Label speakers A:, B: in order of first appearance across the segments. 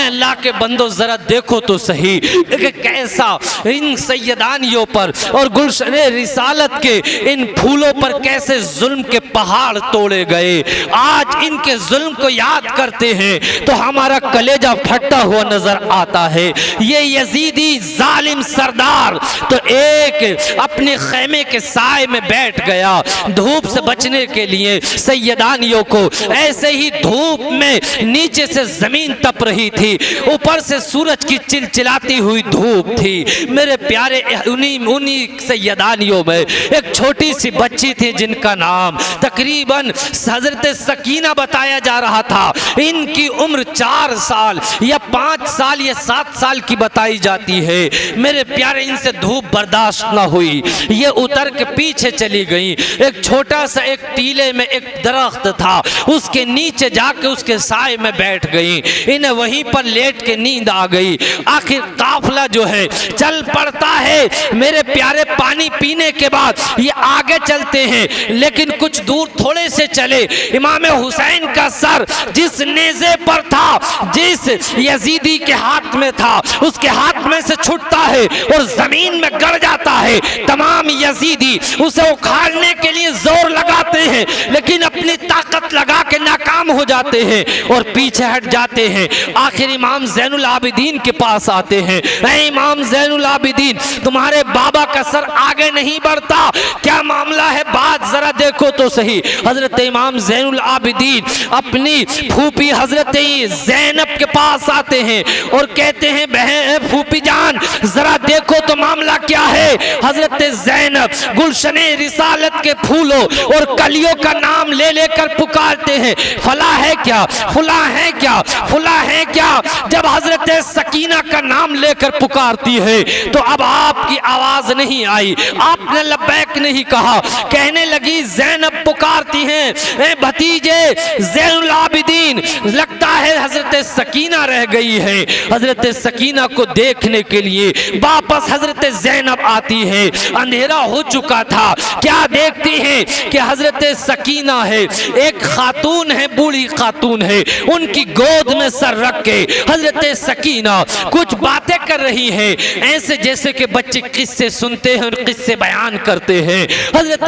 A: अल्लाह के बंदो जरा देखो तो सही कि कैसा इन सैयदानियों पर और गुलशन रिसालत के इन फूलों पर कैसे जुल्म के पहाड़ तोड़े गए। आज इनके जुल्म को याद करते हैं तो हमारा कलेजा फटता हुआ नजर आता है। ये यजीदी जालिम सरदार तो एक अपने खेमे के साए में बैठ गया धूप से बचने के लिए। सैयदानियों को ऐसे ही धूप में नीचे से जमीन तप रही थी, ऊपर से सूरज की चिलचिलाती हुई धूप थी। मेरे प्यारे उन्हीं सैयदानियों में एक छोटी सी बच्ची थी जिनका नाम तकरीबन हजरत सकीना बताया जा रहा था। इनकी उम्र 4 साल या 5 साल या 7 साल की बताई जाती है। मेरे प्यारे इनसे धूप बर्दाश्त ना हुई, ये उतर के पीछे चली गई। एक छोटा सा एक टीले में एक दरख्त था, उसके नीचे जाके उसके साए में बैठ गई। इन्हें वहीं पर लेट के नींद आ गई। आखिर काफिला जो है चल पड़ता है। मेरे प्यारे पानी पीने के बाद ये आगे चलते हैं, लेकिन कुछ दूर थोड़े से चले इमाम हुसैन का सर जिस नेज़े पर था, जिस यजीदी के हाथ में था, उसके हाथ में से छूटता है और जमीन में गड़ जाता है। तमाम यजीदी उसे उखाड़ने के लिए जोर लगाते हैं, लेकिन अपनी ताकत लगा के नाकाम हो जाते हैं और पीछे हट जाते हैं। आखिर इमाम ज़ैनुल आबिदीन के पास आते हैं। ऐ इमाम ज़ैनुल आबिदीन, तुम्हारे बाबा का सर आगे नहीं बढ़ता, क्या मामला है? बात जरा देखो तो सही। हजरत इमाम ज़ैनुल आबिदीन अपनी फूफी हजरत ज़ैनब के पास आते हैं और कहते हैं बहन फूफी जान जरा देखो तो मामला क्या है। हजरत ज़ैनब गुलशने रिसालत के फूलों और कलियों का नाम ले लेकर पुकारते हैं, फला है क्या, फुला है क्या, फुला है क्या। जब हजरत सकीना का नाम लेकर पुकारती है तो अब आपकी आवाज नहीं आई, आपने लब्बैक नहीं कहा। कहने लगी ज़ैनब पुकारती हैं, ए भतीजे ज़ैनुल आबिदीन, लगता है हजरत सकीना रह गई है। हजरत सकीना को देखने के लिए वापस हजरत ज़ैनब आती है। अंधेरा हो चुका था, क्या देखती हैं कि हजरत सकीना है, एक खातून है, बूढ़ी खातून है, उनकी गोद में सर रख के हजरत सकीना कुछ बातें कर रही है, ऐसे जैसे कि बच्चे किस्से सुनते हैं और किस्से बयान करते हैं। हजरत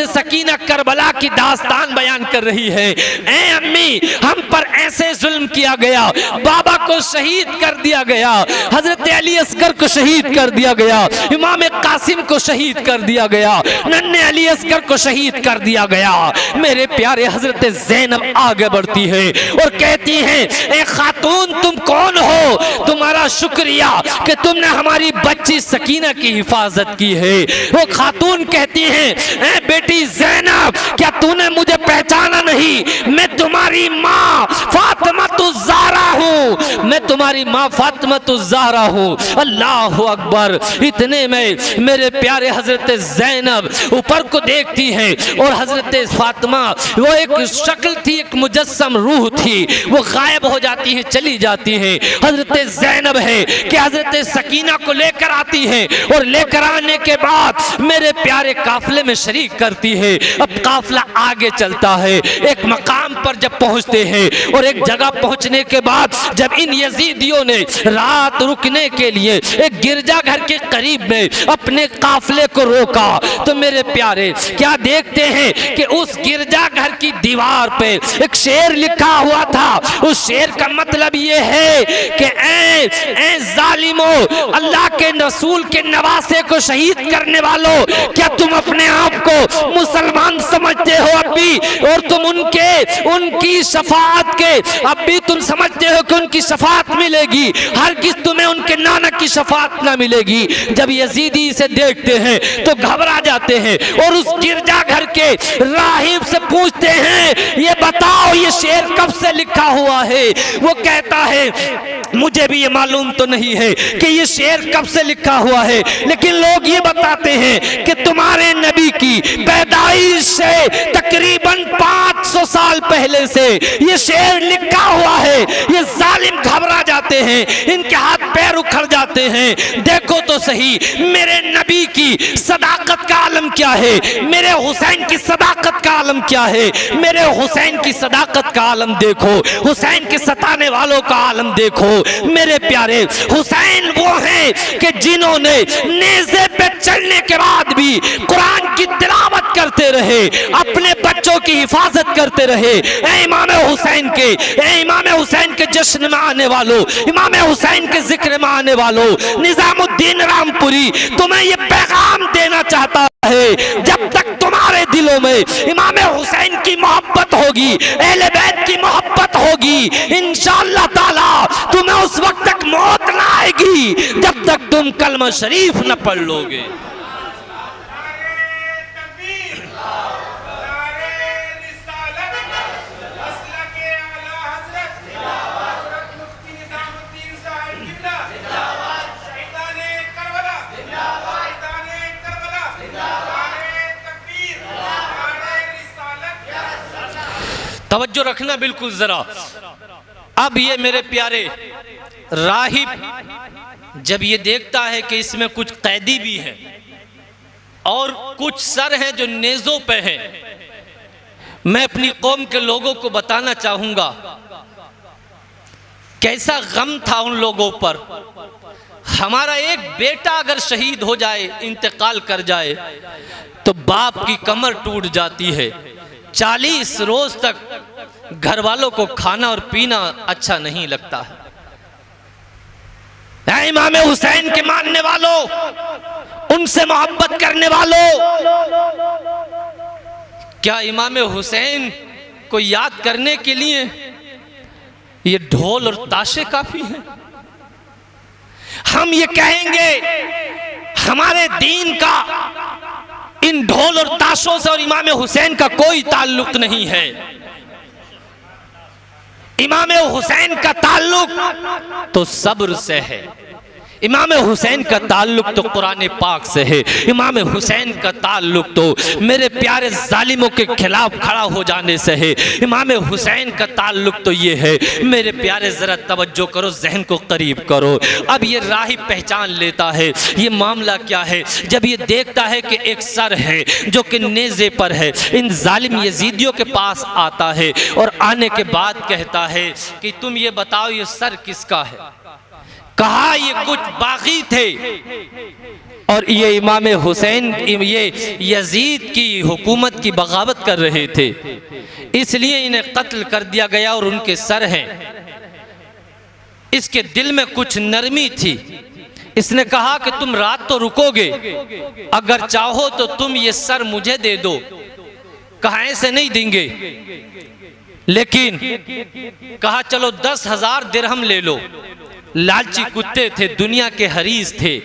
A: सकीना करबला की दास्तान बयान कर रही है। ऐ अम्मी, हम पर ऐसे जुल्म किया गया, बाबा को शहीद कर दिया गया, हजरत अली असगर को शहीद कर दिया गया, इमाम कासिम को शहीद कर दिया गया, नन्हे अली असगर को शहीद कर दिया गया। मेरे प्यारे हजरत ज़ैनब आगे बढ़ती है और कहती है, ए खातून तुम कौन हो? तुम्हारा शुक्रिया कि तुमने हमारी बच्ची सकीना की हिफाजत की है। वो खातून कहती है, ए बेटी ज़ैनब, क्या तूने मुझे पहचाना नहीं? मैं तुम्हारी माँ फातिमा ज़हरा हूँ, मैं तुम्हारी माँ फातिमा ज़हरा हूँ। अल्लाह अकबर। इतने में मेरे प्यारे हजरत ज़ैनब ऊपर को देखती है और हजरत फातिमा, वो एक शक्ल थी, एक मुजस्सम रूह थी, वो गायब हो जाती है, चली जाती है। हजरत ज़ैनब है कि हजरत सकीना को लेकर आती है और लेकर आने के बाद मेरे प्यारे काफिले में शरीक करती है। अब काफिला आगे चलता है, एक मकाम पर जब पहुंचते हैं और एक जगह पहुंचने के बाद जब इन यजीदियों ने रात रुकने के लिए एक गिरजाघर के करीब में अपने काफिले को रोका तो मेरे प्यारे क्या देखते हैं कि उस गिरजाघर की दीवार पे एक शेर लिखा हुआ था। उस शेर का मतलब ये है कि ऐ जालिमो, अल्लाह के रसूल के नवासे को शहीद करने वालों, क्या तुम अपने आप को मुसलमान समझते हो अब भी? और तुम उनकी शफाअत के अब भी तुम समझते हो कि उनकी शफाअत मिलेगी? हरगिज़ तुम्हें उनके नाना की शफाअत ना मिलेगी। जब यजीदी इसे देखते हैं तो घबरा जाते हैं और उस गिरजाघर के राहिब से पूछते हैं, ये बताओ ये शेर कब से लिखा हुआ है? वो कहता है, मुझे भी ये मालूम तो नहीं है कि ये शेर कब से लिखा हुआ है, लेकिन लोग ये बताते हैं कि तुम्हारे नबी की पैदाइश से तकरीबन 500 साल पहले से ये शेर लिखा हुआ है। ये जालिम घबरा जाते हैं, इनके हाथ पैर उखड़ जाते जाते हैं। देखो तो सही मेरे नबी की सदाकत का आलम क्या है, मेरे हुसैन की सदाकत का आलम क्या है। मेरे हुसैन की सदाकत का आलम देखो, हुसैन के सताने वालों का आलम देखो। मेरे प्यारे हुसैन वो हैं कि जिन्होंने नेज़े पे चलने के बाद भी कुरान की तिलावत करते रहे, अपने बच्चों की हिफाजत करते रहे। ए इमाम हुसैन के, ए इमाम हुसैन के जश्न में आने वालों, इमाम हुसैन के जिक्र में आने वालों, निजामुद्दीन रामपुरी तुम्हें ये पैगाम देना चाहता है, जब तक तुम्हारे दिलों में इमाम हुसैन की मोहब्बत होगी, अहले बैत की मोहब्बत होगी, इंशाअल्लाह ताला तुम्हें उस वक्त तक मौत ना आएगी जब तक तुम कलमा शरीफ न पढ़ लोगे। तवज्जो रखना बिल्कुल जरा। अब ये मेरे प्यारे राहिब जब ये देखता है कि इसमें कुछ कैदी भी है और कुछ सर हैं जो नेज़ों पे हैं, मैं अपनी कौम के लोगों को बताना चाहूंगा कैसा गम था उन लोगों पर। हमारा एक बेटा अगर शहीद हो जाए, इंतकाल कर जाए, तो बाप की कमर टूट जाती है। 40 रोज तक घर वालों को खाना और पीना अच्छा नहीं लगता है। इमाम हुसैन के मानने वालों, उनसे मोहब्बत करने वालों, क्या इमाम हुसैन को याद करने के लिए ये ढोल और ताशे काफी हैं? हम ये कहेंगे हमारे दीन का इन ढोल और ताशों से और इमाम हुसैन का कोई ताल्लुक नहीं है। इमाम हुसैन का ताल्लुक तो सब्र से है, इमाम हुसैन का ताल्लुक तो कुरान पाक से है, इमाम हुसैन का ताल्लुक तो मेरे प्यारे जालिमों के खिलाफ खड़ा हो जाने से है। इमाम हुसैन का ताल्लुक तो ये है। मेरे प्यारे जरा तवज्जो करो, जहन को करीब करो। अब ये राहिब पहचान लेता है ये मामला क्या है। जब ये देखता है कि एक सर है जो कि नेज़े पर है, इन जालिम यजीदियों के पास आता है और आने के बाद कहता है कि तुम ये बताओ ये सर किसका है। कहा ये कुछ बागी थे और ये इमाम हुसैन, ये यजीद की हुकूमत की बगावत कर रहे थे, इसलिए इन्हें कत्ल कर दिया गया और उनके सर हैं। इसके दिल में कुछ नरमी थी। इसने कहा कि तुम रात तो रुकोगे, अगर चाहो तो तुम ये सर मुझे दे दो। कहा ऐसे नहीं देंगे, लेकिन कहा चलो 10,000 दिरहम ले लो। लालची कुत्ते थे, दुनिया के हरीस थे,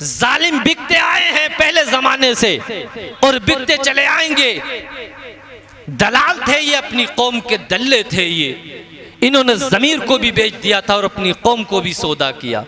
A: जालिम बिकते आए हैं पहले जमाने से और बिकते चले आएंगे। दलाल थे ये, अपनी कौम के दल्ले थे ये। इन्होंने जमीर को भी बेच दिया था और अपनी कौम को भी सौदा किया,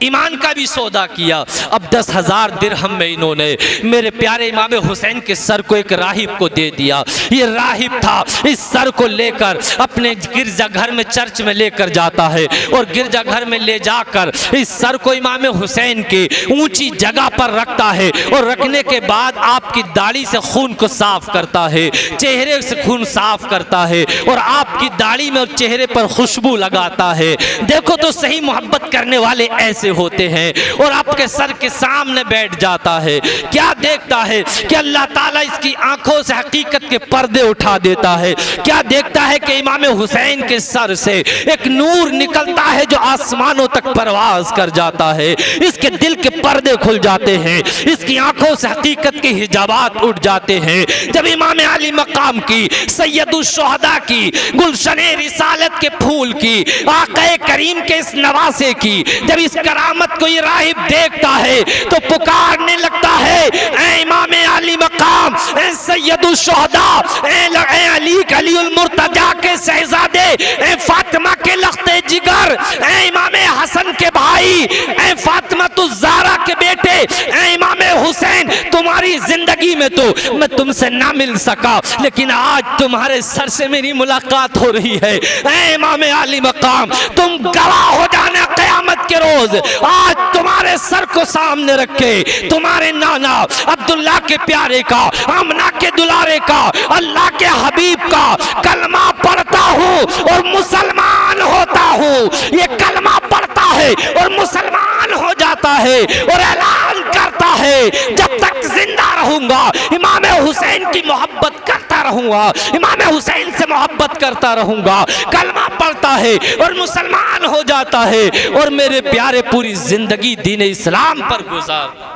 A: ईमान का भी सौदा किया। अब 10,000 दिरहम में इन्होंने मेरे प्यारे इमाम हुसैन के सर को एक राहिब को दे दिया। ये राहिब था, इस सर को लेकर अपने गिरजाघर में, चर्च में लेकर जाता है और गिरजाघर में ले जाकर इस सर को इमाम हुसैन के ऊंची जगह पर रखता है और रखने के बाद आपकी दाढ़ी से खून को साफ करता है, चेहरे से खून साफ करता है और आपकी दाढ़ी में और चेहरे पर खुशबू लगाता है। देखो तो सही मोहब्बत करने वाले ऐसे होते हैं। और आपके सर के सामने बैठ जाता है। क्या देखता है कि अल्लाह ताला इसकी आंखों से हकीकत के पर्दे उठा देता है। क्या देखता है कि इमाम हुसैन के सर से एक नूर निकलता है जो आसमानों तक परवाज कर जाता है। इसके दिल के पर्दे खुल जाते हैं, इसकी आंखों से हकीकत के हिजाबात उठ जाते हैं। जब इमाम अली मकाम की, सैयदुश शुहदा की, गुलशने रिसालत के फूल की, आक़े करीम के इस नवासे की, जब इस करामत को ये राहिब देखता है तो पुकारने लगता है, ऐ इमाम अली मकाम, ऐ सैयदुश शुहदा, ऐ अली अलीउल मुर्तजा के शहजादे, ऐ फातिमा के लख्ते जिगर, ऐ इमाम हसन के भाई, ऐ फातिमा तुज ज़हरा के बेटे, ऐ इमाम हुसैन, तुम्हारी जिंदगी में तो मैं तुमसे ना मिल सका, लेकिन आज तुम्हारे सर से मेरी मुलाकात हो रही है। ऐ इमाम अली मकाम, तुम गवाह हो जाना क़यामत क़यामत के रोज आज तुम्हारे सर को सामने रखे तुम्हारे नाना अब्दुल्ला के प्यारे का, आमना के दुलारे का, अल्लाह के हबीब का कलमा पढ़ता हूँ और मुसलमान होता हूँ। ये कलमा पढ़ता है और मुसलमान हो जाता है और ऐलान करता है जब तक जिंदा रहूंगा इमाम हुसैन की मोहब्बत करता रहूंगा, इमाम हुसैन से मोहब्बत करता रहूंगा। कलमा पढ़ता है और मुसलमान हो जाता है और मेरे प्यारे पूरी जिंदगी दीन इस्लाम पर गुजार।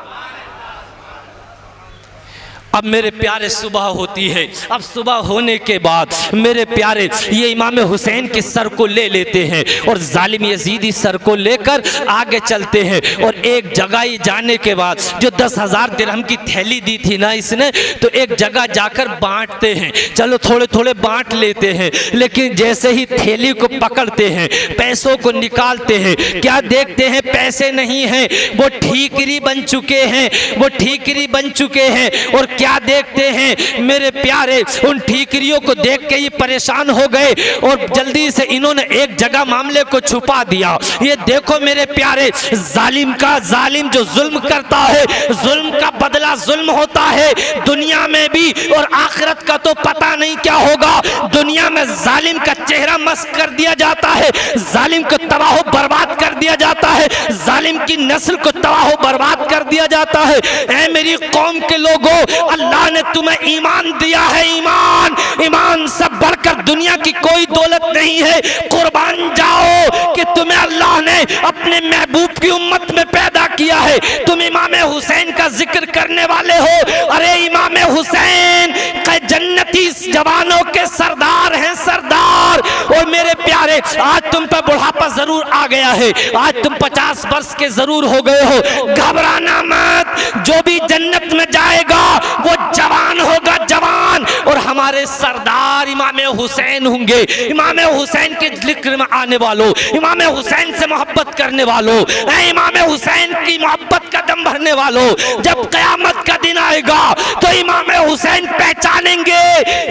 A: अब मेरे प्यारे सुबह होती है, अब सुबह होने के बाद मेरे प्यारे ये इमाम हुसैन के सर को ले लेते हैं और जालिम यजीदी सर को लेकर आगे चलते हैं और एक जगह ही जाने के बाद जो 10,000 दिरहम की थैली दी थी ना इसने, तो एक जगह जाकर बांटते हैं। चलो थोड़े थोड़े बांट लेते हैं, लेकिन जैसे ही थैली को पकड़ते हैं, पैसों को निकालते हैं, क्या देखते हैं पैसे नहीं हैं, वो ठीकरी बन चुके हैं, वो ठीकरी बन चुके हैं। और क्या देखते हैं मेरे प्यारे, उन ठीकरियों को देख के ये परेशान हो गए और जल्दी से इन्होंने एक जगह मामले को छुपा दिया। ये देखो मेरे प्यारे, जालिम का, जालिम जो जुल्म करता है, जुल्म का बदला जुल्म होता है दुनिया में भी और आखिरत का तो पता नहीं क्या होगा। दुनिया में जालिम का चेहरा मस्क कर दिया जाता है, जालिम को तबाह बर्बाद कर दिया जाता है, जालिम की नस्ल को तबाह बर्बाद कर दिया जाता है। ऐ मेरी कौम के लोगों, अल्लाह ने तुम्हें ईमान दिया है, ईमान, ईमान से बढ़कर दुनिया की कोई दौलत नहीं है। कुर्बान जाओ कि तुम्हें अल्लाह ने अपने महबूब की उम्मत में पैदा किया है। तुम इमाम हुसैन का जिक्र करने वाले हो। अरे इमाम हुसैन का जन्नती जवानों के सरदार हैं, सरदार। और मेरे प्यारे, आज तुम पर बुढ़ापा जरूर आ गया है, आज तुम 50 वर्ष के जरूर हो गए हो, घबराना मत। जो भी जन्नत में जाएगा वो जवान होगा, जवान। और हमारे सरदार इमाम हुसैन होंगे। इमाम हुसैन के जिक्र में आने वालों, इमाम हुसैन से मोहब्बत करने वालों, इमाम हुसैन की मोहब्बत का दम भरने वालों, जब क़यामत का दिन आएगा तो इमाम हुसैन पहचानेंगे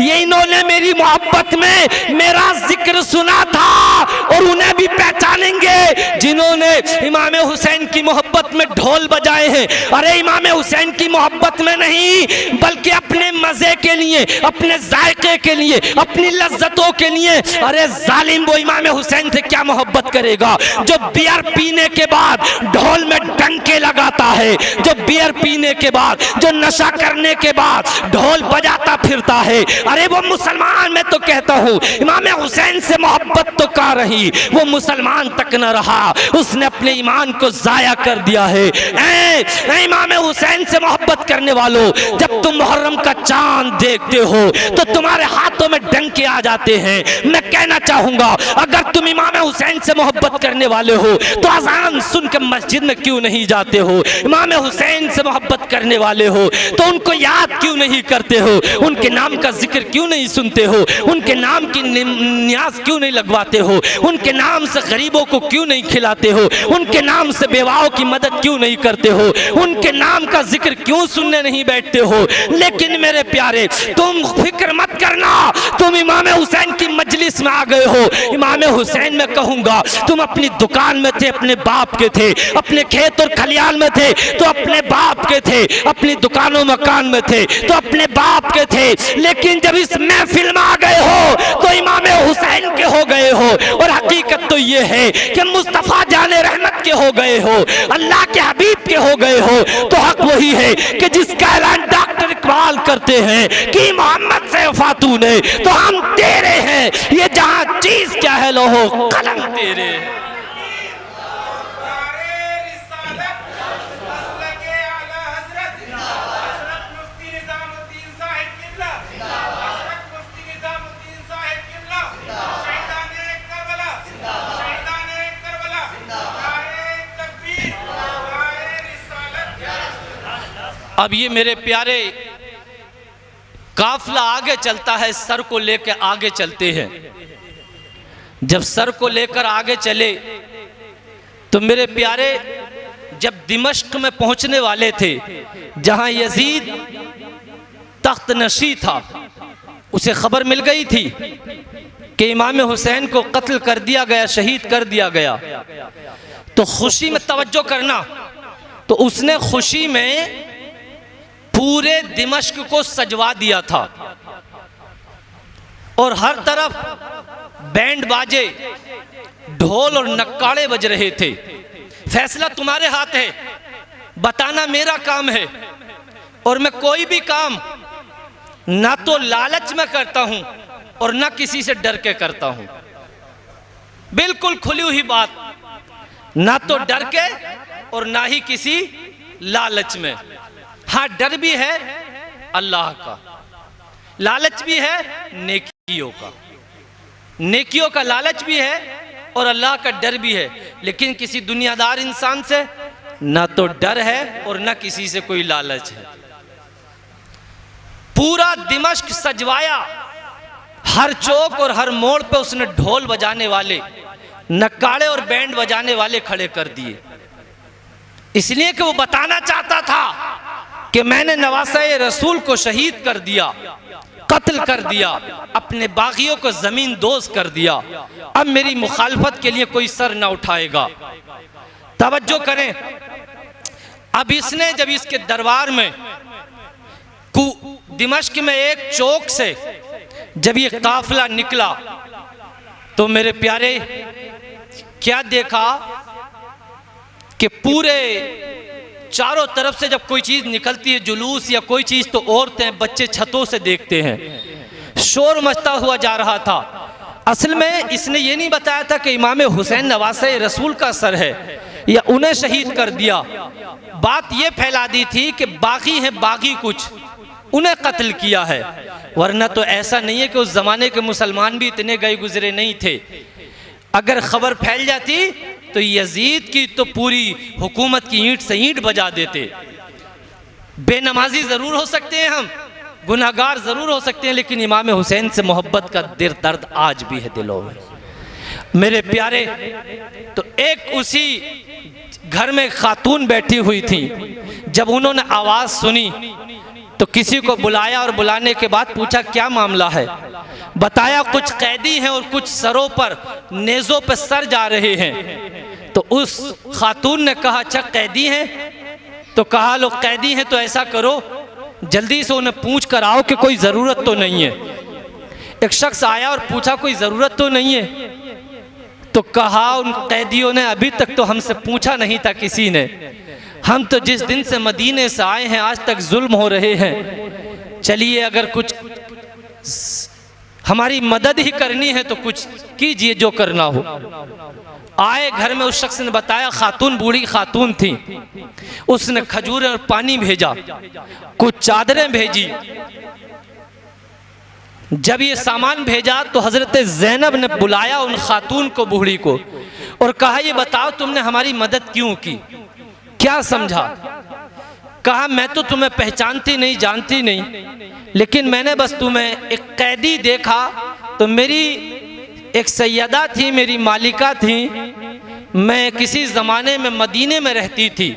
A: ये इन्होंने मेरी मोहब्बत में मेरा जिक्र सुना था। और उन्हें भी पहचानेंगे जिन्होंने इमाम हुसैन की मोहब्बत में ढोल बजाए हैं। अरे इमाम हुसैन की मोहब्बत में नहीं, बल्कि अपने मजे के लिए, अपने जायके के लिए, अपनी लज्जतों के लिए। अरे जालिम, वो इमाम हुसैन से क्या मोहब्बत करेगा जो बियर पीने के बाद ढोल में डंके लगाता है, जो बियर पीने के बाद, जो नशा करने के बाद ढोल बजाता फिरता है। अरे वो मुसलमान, मैं तो कहता हूँ इमाम हुसैन से मोहब्बत तो का रही, वो मुसलमान तक न रहा, उसने अपने ईमान को जाया कर दिया है। इमाम हुसैन से मोहब्बत करने वालों, जब तुम मुहर्रम का चांद देखते हो तो तुम्हारे हाथों में डंके आ जाते हैं। मैं कहना चाहूंगा, अगर तुम इमाम हुसैन से मोहब्बत करने वाले हो तो अजान सुन के मस्जिद में क्यों नहीं जाते हो? इमाम हुसैन से मोहब्बत करने वाले हो तो उनको याद क्यों नहीं करते हो? उनके नाम का जिक्र क्यों नहीं सुनते हो? उनके नाम की न्याज क्यों नहीं लगवाते हो? उनके नाम से गरीबों को क्यों नहीं खिलाते हो? उनके नाम से बेवाओं की मदद क्यों नहीं करते हो? उनके नाम का जिक्र क्यों सुनने नहीं बैठते हो? लेकिन मेरे प्यारे, तुम फिक्र मत करना, तुम इमाम हुसैन की मजलिस में आ गए हो। इमाम हुसैन में कहूंगा, तुम अपनी दुकान में थे, अपने बाप के थे, अपने खेत और खलियान में थे तो अपने बाप के थे, अपनी दुकानों मकान में थे तो अपने बाप के थे। लेकिन जब इस महफिल में आ गए हो तो इमाम हुसैन के हो गए हो। और हकीकत तो ये है कि मुस्तफा जाने रहमत के हो गए हो, अल्लाह के हबीब के हो गए हो। तो हक वही है कि जिसका ऐलान डॉक्टर इकबाल करते हैं कि मोहम्मद से फातून है तो हम तेरे हैं, ये जहां चीज क्या है लोहो कलम तेरे। अब ये मेरे प्यारे काफिला आगे चलता है, सर को लेकर आगे चलते हैं। जब सर को लेकर आगे चले तो मेरे प्यारे, जब दिमश्क में पहुंचने वाले थे, जहां यजीद तख्त नशी था, उसे खबर मिल गई थी कि इमाम हुसैन को कत्ल कर दिया गया, शहीद कर दिया गया। तो खुशी में तवज्जो करना, तो उसने खुशी में पूरे दिमश्क को सजवा दिया था और हर तरफ बैंड बाजे, ढोल और नक्काड़े बज रहे थे। फैसला तुम्हारे हाथ है, बताना मेरा काम है। और मैं कोई भी काम ना तो लालच में करता हूं और ना किसी से डर के करता हूं। बिल्कुल खुली हुई बात, ना तो डर के और ना ही किसी लालच में। हाँ, डर भी है अल्लाह का, लालच भी है नेकियों का, नेकियों का लालच भी है और अल्लाह का डर भी है। लेकिन किसी दुनियादार इंसान से ना तो डर है और ना किसी से कोई लालच है। पूरा दिमश्क सजवाया, हर चौक और हर मोड़ पे उसने ढोल बजाने वाले, नक्काड़े और बैंड बजाने वाले खड़े कर दिए, इसलिए कि वो बताना चाहता था कि मैंने नवासा-ए रसूल को शहीद कर दिया, कत्ल कर दिया, अपने बागियों को जमीन दोज कर दिया। अब मेरी मुखालफत के लिए कोई सर ना उठाएगा। तवज्जो करें, अब इसने जब इसके दरबार में दिमश्क में एक चौक से जब ये काफिला निकला तो मेरे प्यारे क्या देखा कि पूरे चारों तरफ से जब कोई चीज निकलती है, जुलूस या कोई चीज, तो औरतें बच्चे छतों से देखते हैं। शोर मचता हुआ जा रहा था। असल में इसने ये नहीं बताया था कि इमाम हुसैन नवासे रसूल का सर है या उन्हें शहीद कर दिया। बात ये फैला दी थी कि बागी है, बागी कुछ, उन्हें कत्ल किया है। वरना तो ऐसा नहीं है कि उस जमाने के मुसलमान भी इतने गए गुजरे नहीं थे। अगर खबर फैल जाती तो यजीद की तो पूरी हुकूमत की ईंट से ईंट बजा देते। बेनमाजी जरूर हो सकते हैं हम, गुनाहगार जरूर हो सकते हैं, लेकिन इमाम हुसैन से मोहब्बत का दर्द आज भी है दिलों में। मेरे प्यारे, तो एक उसी घर में खातून बैठी हुई थी। जब उन्होंने आवाज सुनी तो किसी को बुलाया और बुलाने के बाद पूछा क्या मामला है। बताया कुछ कैदी हैं और कुछ सरों पर, नेज़ों पर सर जा रहे हैं। तो उस खातून ने कहा अच्छा कैदी हैं? तो कहा लो कैदी हैं तो ऐसा करो जल्दी से उन्हें पूछ कर आओ कि कोई ज़रूरत तो नहीं है। एक शख्स आया और पूछा कोई ज़रूरत तो नहीं है? तो कहा उन कैदियों ने अभी तक तो हमसे पूछा नहीं था किसी ने, हम तो जिस दिन से मदीने से आए हैं आज तक जुल्म हो रहे हैं। चलिए अगर कुछ हमारी मदद ही करनी है तो कुछ कीजिए जो करना हो। आए घर में, उस शख्स ने बताया खातून बूढ़ी खातून थी, उसने खजूरें और पानी भेजा, कुछ चादरें भेजी। जब ये सामान भेजा तो हजरत ज़ैनब ने बुलाया उन खातून को, बूढ़ी को, और कहा ये बताओ तुमने हमारी मदद क्यों की, क्या समझा? कहा मैं तो तुम्हें पहचानती नहीं, जानती नहीं, लेकिन मैंने बस तुम्हें एक कैदी देखा तो मेरी एक सैयदा थी, मेरी मालिका थी, मैं किसी ज़माने में मदीने में रहती थी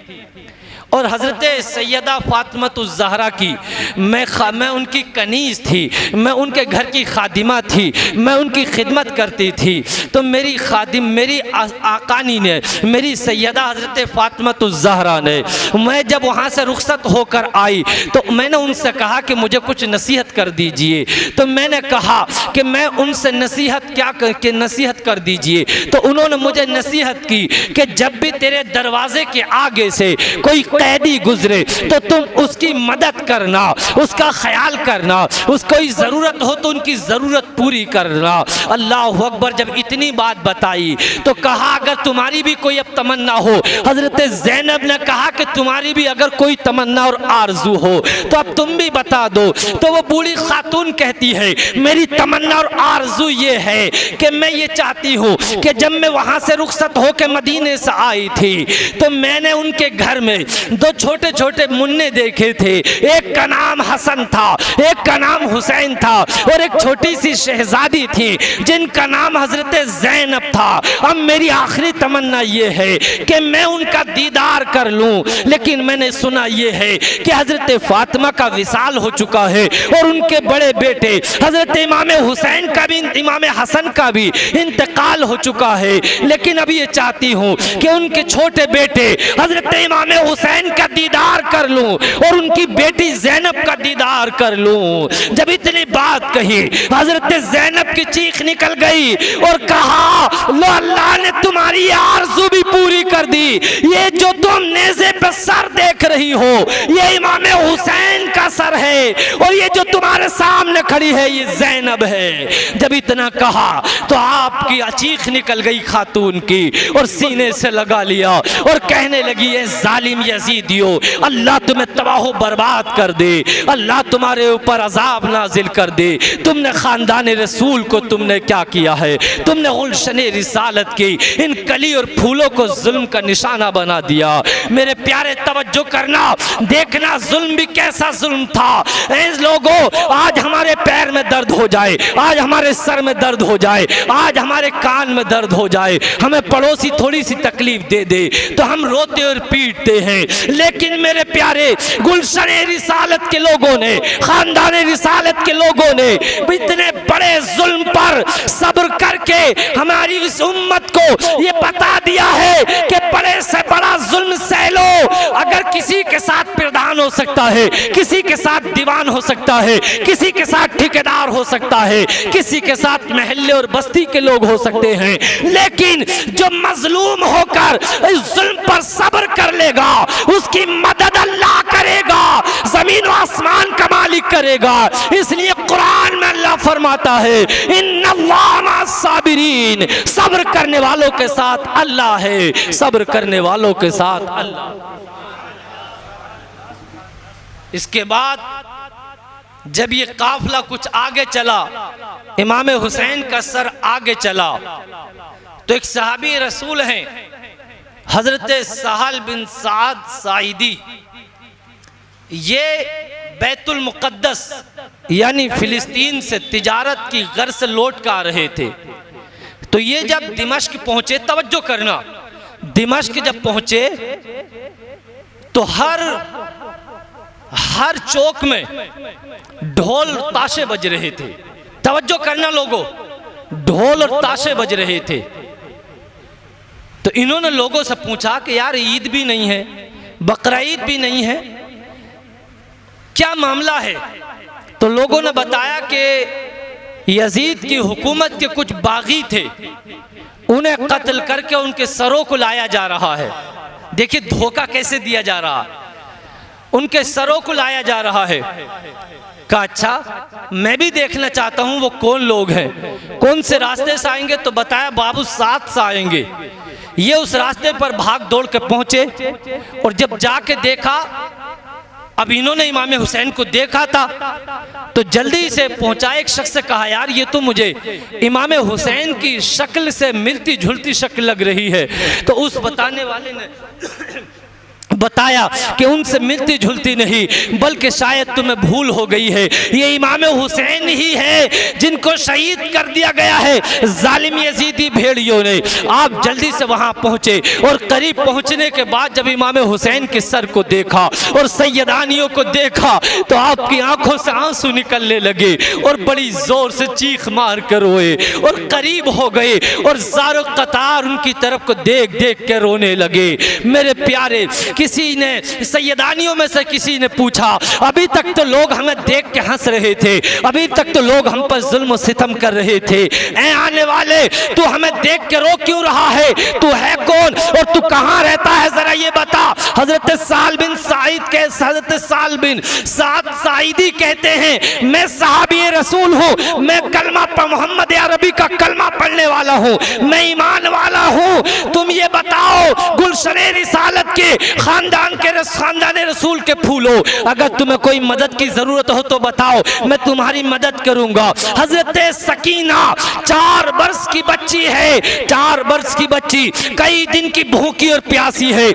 A: और हज़रत सैयदा फ़ातिमतुज़ ज़हरा की मैं उनकी कनीज़ थी, मैं उनके घर की खादिमा थी, मैं उनकी खिदमत करती थी। तो मेरी खादिम, मेरी आकानी ने, मेरी सैयदा हज़रत फ़ातिमतुज़ ज़हरा ने, मैं जब वहाँ से रुखसत होकर आई तो मैंने उनसे कहा कि मुझे कुछ नसीहत कर दीजिए। तो मैंने कहा कि मैं उनसे नसीहत कर दीजिए। तो उन्होंने मुझे नसीहत की कि जब भी तेरे दरवाजे के आगे से कोई कैदी गुजरे तो तुम उसकी मदद करना, उसका ख्याल करना, उसको ज़रूरत हो तो उनकी ज़रूरत पूरी करना। अल्लाह अकबर। जब इतनी बात बताई तो कहा अगर तुम्हारी भी कोई अब तमन्ना हो, हज़रत ज़ैनब ने कहा कि तुम्हारी भी अगर कोई तमन्ना और आरजू हो तो अब तुम भी बता दो। तो वो बूढ़ी खातून कहती है मेरी तमन्ना और आरजू ये है कि मैं ये चाहती हूँ कि जब मैं वहाँ से रुखसत होकर मदीने से आई थी तो मैंने उनके घर में दो छोटे छोटे मुन्ने देखे थे, एक का नाम हसन था, एक का नाम हुसैन था, और एक छोटी सी शहजादी थी जिनका नाम हजरत ज़ैनब था। अब मेरी आखिरी तमन्ना ये है कि मैं उनका दीदार कर लूं, लेकिन मैंने सुना ये है कि हजरत फातिमा का विसाल हो चुका है और उनके बड़े बेटे हजरत इमाम हुसैन का भी, इमाम हसन का भी इंतकाल हो चुका है। लेकिन अब ये चाहती हूँ कि उनके छोटे बेटे हजरत इमाम हुसैन का दीदार कर लूं और उनकी बेटी ज़ैनब का दीदार कर लूं। जब इतनी बात कही, हजरत ज़ैनब की चीख निकल गई और कहा, लो अल्लाह ने तुम्हारी आरज़ू भी पूरी कर दी। ये जो तुम नेज़े पे सर देख रही हो, ये इमाम हुसैन का सर है, और ये जो तुम्हारे सामने खड़ी है ये ज़ैनब है। जब इतना कहा तो आपकी चीख निकल गई खातून की, और सीने से लगा लिया और कहने लगी, ये जालिम यजीदियो, अल्लाह तुम्हें तबाह बर्बाद कर दे, अल्लाह तुम्हारे ऊपर अजाब नाजिल कर दे। तुमने खानदान रसूल को तुमने क्या किया है? तुमने गुलशन रिसालत की इन कली और फूलों को जुल्म का निशाना बना दिया। मेरे प्यारे तवज्जो करना, देखना जुल्म भी कैसा जुल्म था। ऐसे लोगों, आज हमारे पैर में दर्द हो जाए, आज हमारे सर में दर्द हो जाए, आज हमारे कान में दर्द हो जाए, हमें पड़ोसी थोड़ी सी तकलीफ दे दे तो हम रोते और पीटते हैं। लेकिन मेरे प्यारे गुलशन रिसालत के लोगों ने, खानदान रिसालत के लोगों ने इतने बड़े जुल्म पर सब्र करके हमारी इस उम्मत को ये बता दिया है कि बड़े से बड़ा जुल्म सह लो। अगर किसी के साथ प्रधान हो सकता है, किसी के साथ दीवान हो सकता है, किसी के साथ ठेकेदार हो सकता है, किसी के साथ महल्ले और बस्ती के लोग हो सकते हैं, लेकिन जो मजलूम होकर इस जुल्म पर सब्र कर लेगा उसकी मदद अल्लाह करेगा, जमीन और आसमान का मालिक करेगा। इसलिए कुरान में अल्लाह फरमाता है, इन्नल्लाह मअस-साबिरीन, सब्र करने वालों के साथ अल्लाह है, सब्र करने वालों के साथ अल्लाह। इसके बाद जब ये काफिला कुछ आगे चला, इमाम हुसैन का सर आगे चला, तो एक सहाबी रसूल हैं हजरत सहल बिन साद साइदी, ये बैतुल मुक़द्दस यानी फिलिस्तीन से तिजारत की गर्ज से लौट कर आ रहे थे। तो ये जब दिमश्क पहुंचे, तवज्जो करना, दिमश्क जब पहुंचे तो हर चौक में ढोल ताशे बज रहे थे। तवज्जो करना लोगों, ढोल और ताशे बज रहे थे। तो इन्होंने लोगों से पूछा कि यार ईद भी नहीं है, बकरा ईद भी नहीं है, क्या मामला है? तो लोगों ने बताया कि यजीद की हुकूमत के कुछ बागी थे, उन्हें कत्ल करके उनके सरों को लाया जा रहा है। देखिए धोखा कैसे दिया जा रहा, उनके सरों को लाया जा रहा है। कहा अच्छा मैं भी देखना चाहता हूं वो कौन लोग हैं, कौन से रास्ते से आएंगे। तो बताया बाबू 7 से आएंगे। ये उस रास्ते पर भाग दौड़ के पहुंचे और जब जाके देखा, अब इन्होंने इमाम हुसैन को देखा था तो जल्दी से पहुंचा। एक शख्स से कहा यार ये तो मुझे इमाम हुसैन की शक्ल से मिलती जुलती शक्ल लग रही है। तो उस बताने वाले ने बताया कि उनसे मिलती जुलती नहीं, बल्कि शायद तुम्हें भूल हो गई है, ये इमाम हुसैन ही है जिनको शहीद कर दिया गया है जालिम यजीदी भेड़ियों ने। आप जल्दी से वहां पहुंचे और करीब पहुंचने के बाद जब इमाम हुसैन के सर को देखा और सैयदानियों को देखा तो आपकी आंखों से आंसू निकलने लगे और बड़ी जोर से चीख मार कर रोए और करीब हो गए और ज़ारो कतार उनकी तरफ को देख देख के रोने लगे। मेरे प्यारे, किसी ने सैयदानियों में से किसी ने पूछा, अभी तक तो लोग हमें देख के हंस रहे थे, अभी तक तो लोग हम पर जुल्म सितम कर रहे थे, ऐ आने वाले तू हमें देख के रो क्यों रहा है? तू है कौन और तू कहाँ रहता है, जरा ये बता। हजरत साल बिन साइद के हजरत साल बिन साद साइदी कहते हैं मैं सहाबी रसूल हूँ, मैं कलमा मोहम्मद अरबी का कलमा पढ़ने वाला हूँ, मैं ईमान वाला हूँ। तुम ये बताओ गुलशन रिसालत के खानदान रसूल के फूलो, अगर तुम्हें कोई मदद की जरूरत हो तो बताओ, मैं तुम्हारी मदद करूंगा। हजरत सकीना 4 वर्ष की बच्ची है, 4 वर्ष की बच्ची कई दिन की भूखी और प्यासी है।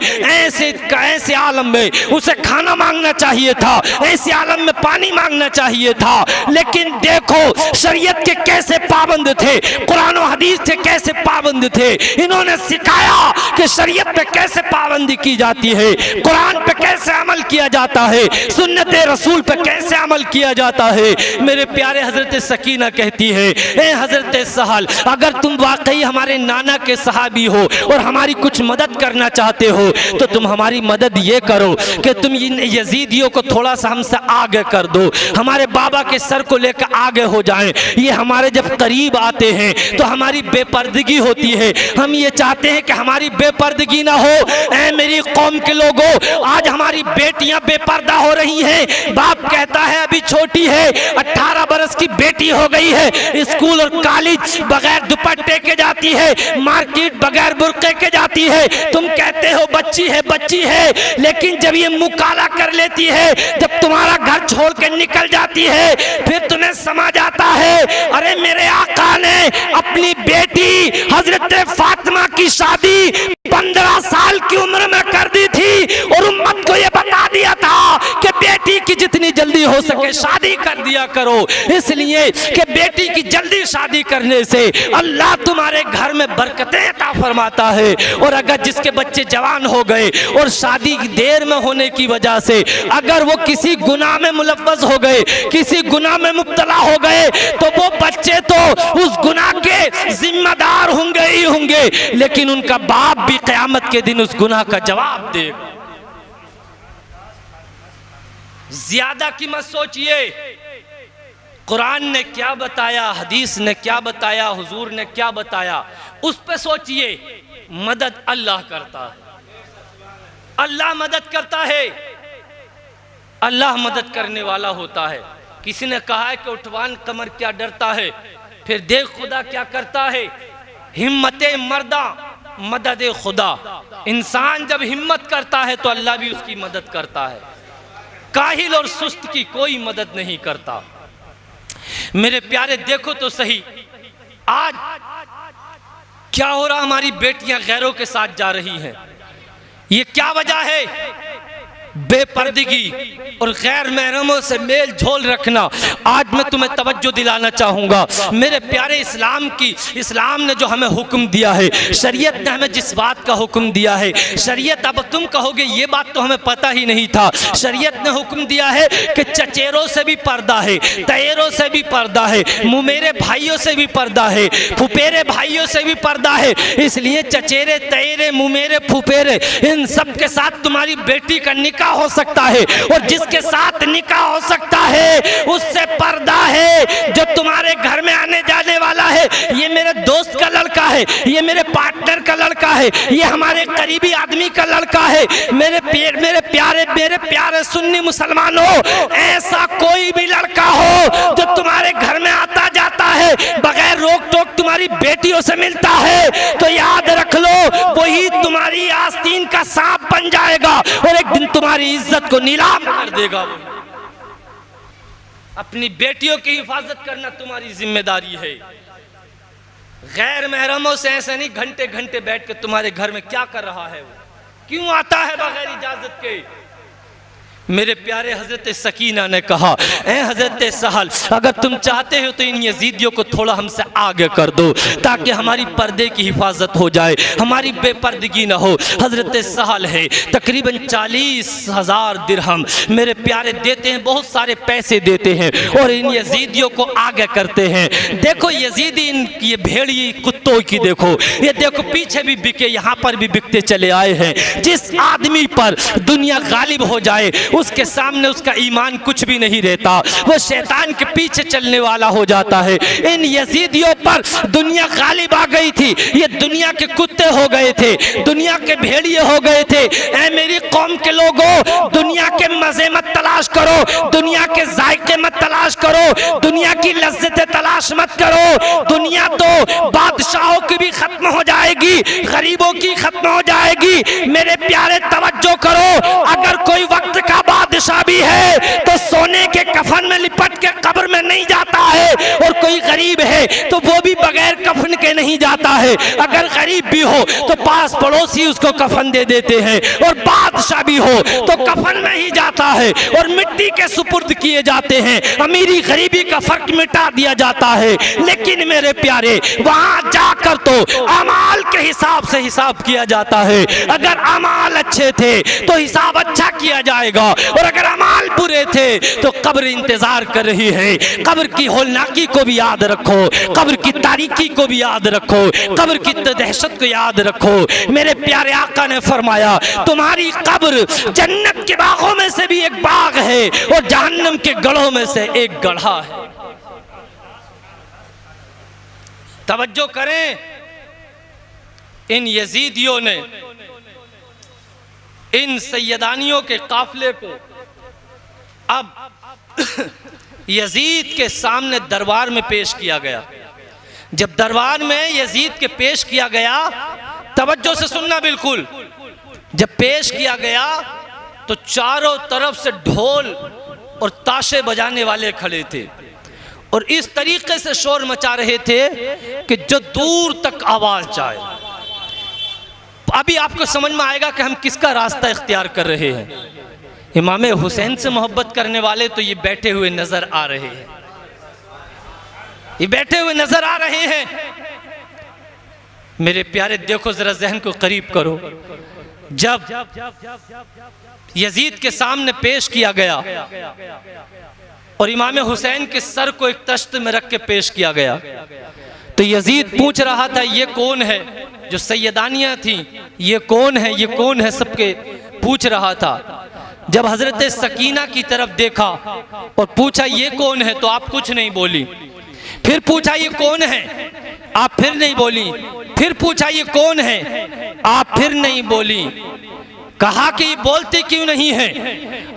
A: ऐसे आलम में उसे खाना मांगना चाहिए था, ऐसे आलम में पानी मांगना चाहिए था, लेकिन देखो शरीयत के कैसे पाबंद थे, कुरान और हदीस से कैसे पाबंद थे। इन्होंने सिखाया कि शरीयत पे कैसे पाबंदी की जाती है, कुरान पे कैसे अमल किया जाता है, सुन्नत रसूल पे कैसे अमल किया जाता है। मेरे प्यारे हजरत सकीना कहती है, ए हजरत सहल, अगर तुम वाकई हमारे नाना के सहाबी हो और हमारी कुछ मदद करना चाहते हो तो तुम हमारी मदद ये करो कि तुम इन यजीदियों को थोड़ा सा हमसे आगे कर दो, हमारे बाबा के सर को लेकर आगे हो जाएं। ये हमारे जब करीब आते हैं तो हमारी बेपर्दगी होती है, हम ये चाहते हैं कि हमारी बेपर्दगी ना हो। ऐ मेरी कौम के लोगों, आज हमारी बेटियां बेपर्दा हो रही हैं। बाप कहता है अभी छोटी है, 18 बरस की बेटी हो गई है, स्कूल और कॉलेज बगैर दुपट्टे के जाती है, मार्केट बगैर बुर्के के जाती है। तुम कहते हो बच्ची है बच्ची है, लेकिन जब ये मुंह काला कर लेती है, जब तुम्हारा घर छोड़ के निकल जाती है, फिर तुम्हें समझ आता है अरे मेरे आका ने अपनी बेटी हजरत फातिमा की शादी 15 साल की उम्र में कर दी थी और उम्मत को ये बता दिया था कि बेटी की जितनी जल्दी हो सके शादी कर दिया करो, इसलिए कि बेटी की जल्दी शादी करने से अल्लाह तुम्हारे घर में बरकतें अता फरमाता है। और अगर जिसके बच्चे जवान हो गए और शादी देर में होने की वजह से अगर वो किसी गुनाह में मुलव्वस हो गए, किसी गुनाह में मुब्तला हो गए, तो वो बच्चे तो उस गुनाह के जिम्मेदार होंगे ही होंगे, लेकिन उनका बाप भी क़यामत के दिन उस गुनाह का जवाब देगा। ज्यादा की मत सोचिए, कुरान ने क्या बताया, हदीस ने क्या बताया, हुजूर ने क्या बताया, उस पे सोचिए। मदद अल्लाह करता है, अल्लाह मदद करता है, अल्लाह मदद करने वाला होता है। किसी ने कहा है कि उठवान कमर क्या डरता है, फिर देख खुदा क्या करता है। हिम्मते मर्दा मदद खुदा, इंसान जब हिम्मत करता है तो अल्लाह भी उसकी मदद करता है। काहिल और सुस्त की कोई मदद नहीं करता। मेरे प्यारे देखो तो सही, आज क्या हो रहा, हमारी बेटियां गैरों के साथ जा रही हैं। ये क्या वजह है? बेपर्दगी और गैर महरमों से मेल झोल रखना। आज मैं तुम्हें तवज्जो दिलाना चाहूँगा मेरे प्यारे इस्लाम ने जो हमें हुक्म दिया है, शरीयत ने हमें जिस बात का हुक्म दिया है, शरीयत, अब तुम कहोगे ये बात तो हमें पता ही नहीं था, शरीयत ने हुक्म दिया है कि चचेरों से भी पर्दा है, तैरों से भी पर्दा है, मुमेरे भाइयों से भी पर्दा है, फुपेरे भाइयों से भी पर्दा है। इसलिए चचेरे, तैरे, मुमेरे, फुपेरे, इन सब के साथ तुम्हारी बेटी का निकाह हो सकता है, और जिसके साथ निकाह हो सकता है उससे पर्दा है। जो तुम्हारे घर में आने जाने वाला है, ये मेरे दोस्त का लड़का है, ये मेरे पार्टनर का लड़का है, ये हमारे करीबी आदमी का लड़का है। मेरे प्यारे सुन्नी मुसलमानों, ऐसा कोई भी लड़का हो जो तुम्हारे घर में आता जाता है, बगैर रोक टोक तुम्हारी बेटियों से मिलता है, तो याद रख लो वही तुम्हारी आस्तीन का सांप बन जाएगा और एक दिन तुम्हारी इज्जत को नीलाम कर देगा। अपनी बेटियों की हिफाजत करना तुम्हारी जिम्मेदारी है। गैर महरमों से ऐसे नहीं घंटे घंटे बैठ के तुम्हारे घर में क्या कर रहा है, वो क्यों आता है बगैर इजाजत के। मेरे प्यारे हजरत सकीना ने कहा, ए हजरत सहल, अगर तुम चाहते हो तो इन यजीदियों को थोड़ा हमसे आगे कर दो ताकि हमारी पर्दे की हिफाजत हो जाए, हमारी बेपर्दगी ना हो। हजरत सहल है तकरीबन 40,000 दिरहम मेरे प्यारे देते हैं, बहुत सारे पैसे देते हैं और इन यजीदियों को आगे करते हैं। देखो यजीदी, ये भेड़िए कुत्तों की देखो, ये देखो पीछे भी बिके, यहाँ पर भी बिकते चले आए हैं। जिस आदमी पर दुनिया गालिब हो जाए उसके सामने उसका ईमान कुछ भी नहीं रहता, वो शैतान के पीछे चलने वाला हो जाता है। इन यजीदियों पर दुनिया गालिब आ गई थी, ये दुनिया के कुत्ते हो गए थे, दुनिया के भेड़िए हो गए थे। ऐ मेरी कौम के लोगों, दुनिया के मजे मत तलाश करो, दुनिया के जायके मत तलाश करो, दुनिया की लज्जतें तलाश मत करो। दुनिया तो बादशाहों की भी खत्म हो जाएगी, गरीबों की खत्म हो जाएगी। मेरे प्यारे तवज्जो तवज्जो करो, अगर कोई वक्त का बादशाह भी है तो सोने के कफन में लिपट के कब्र में नहीं जाता है, और कोई गरीब है तो वो भी बगैर कफन के नहीं जाता है। अगर गरीब भी हो तो पास पड़ोसी उसको कफन दे देते हैं, और बादशाह भी हो तो कफन में ही जाता है और मिट्टी के सुपुर्द किए जाते हैं। अमीरी गरीबी का फर्क मिटा दिया जाता है। लेकिन मेरे प्यारे, वहां जाकर तो अमाल के हिसाब से हिसाब किया जाता है। अगर अमाल अच्छे थे तो हिसाब अच्छा किया जाएगा, और अगर अमाल बुरे थे तो कब्र इंतजार कर रही है। कब्र की होलनाकी को भी याद रखो, कब्र की तारीकी को भी याद रखो, कब्र की दहशत को याद रखो। मेरे प्यारे आका ने फरमाया, तुम्हारी कब्र जन्नत के बागों में से भी एक बाग है और जहन्नम के गढ़ों में से एक गढ़ा है। तवज्जो करें, इन यजीदियों ने इन सैयदानियों के काफिले को अब यजीद के सामने दरबार में पेश किया गया। जब दरबार में यजीद के पेश किया गया, तवज्जो से सुनना बिल्कुल, जब पेश किया गया तो चारों तरफ से ढोल और ताशे बजाने वाले खड़े थे और इस तरीके से शोर मचा रहे थे कि जो दूर तक आवाज जाए। अभी आपको समझ में आएगा कि हम किसका रास्ता इख्तियार कर रहे हैं। इमाम हुसैन से मोहब्बत करने वाले तो ये बैठे हुए नजर आ रहे हैं, ये बैठे हुए नजर आ रहे हैं। मेरे प्यारे, देखो जरा जहन को करीब करो। जब यजीद के सामने पेश किया गया और इमाम हुसैन के सर को एक तश्त में रख के पेश किया गया, तो यजीद पूछ रहा था ये कौन है। जो सैयदानियां थी, ये कौन है, ये कौन है, सबके पूछ रहा था। जब हजरत सकीना की तरफ देखा और पूछा ये कौन है, तो आप कुछ नहीं बोली। फिर पूछा ये कौन है, आप फिर नहीं बोली। फिर पूछा ये कौन है, आप फिर नहीं बोली। कहा कि ये बोलते क्यों नहीं है।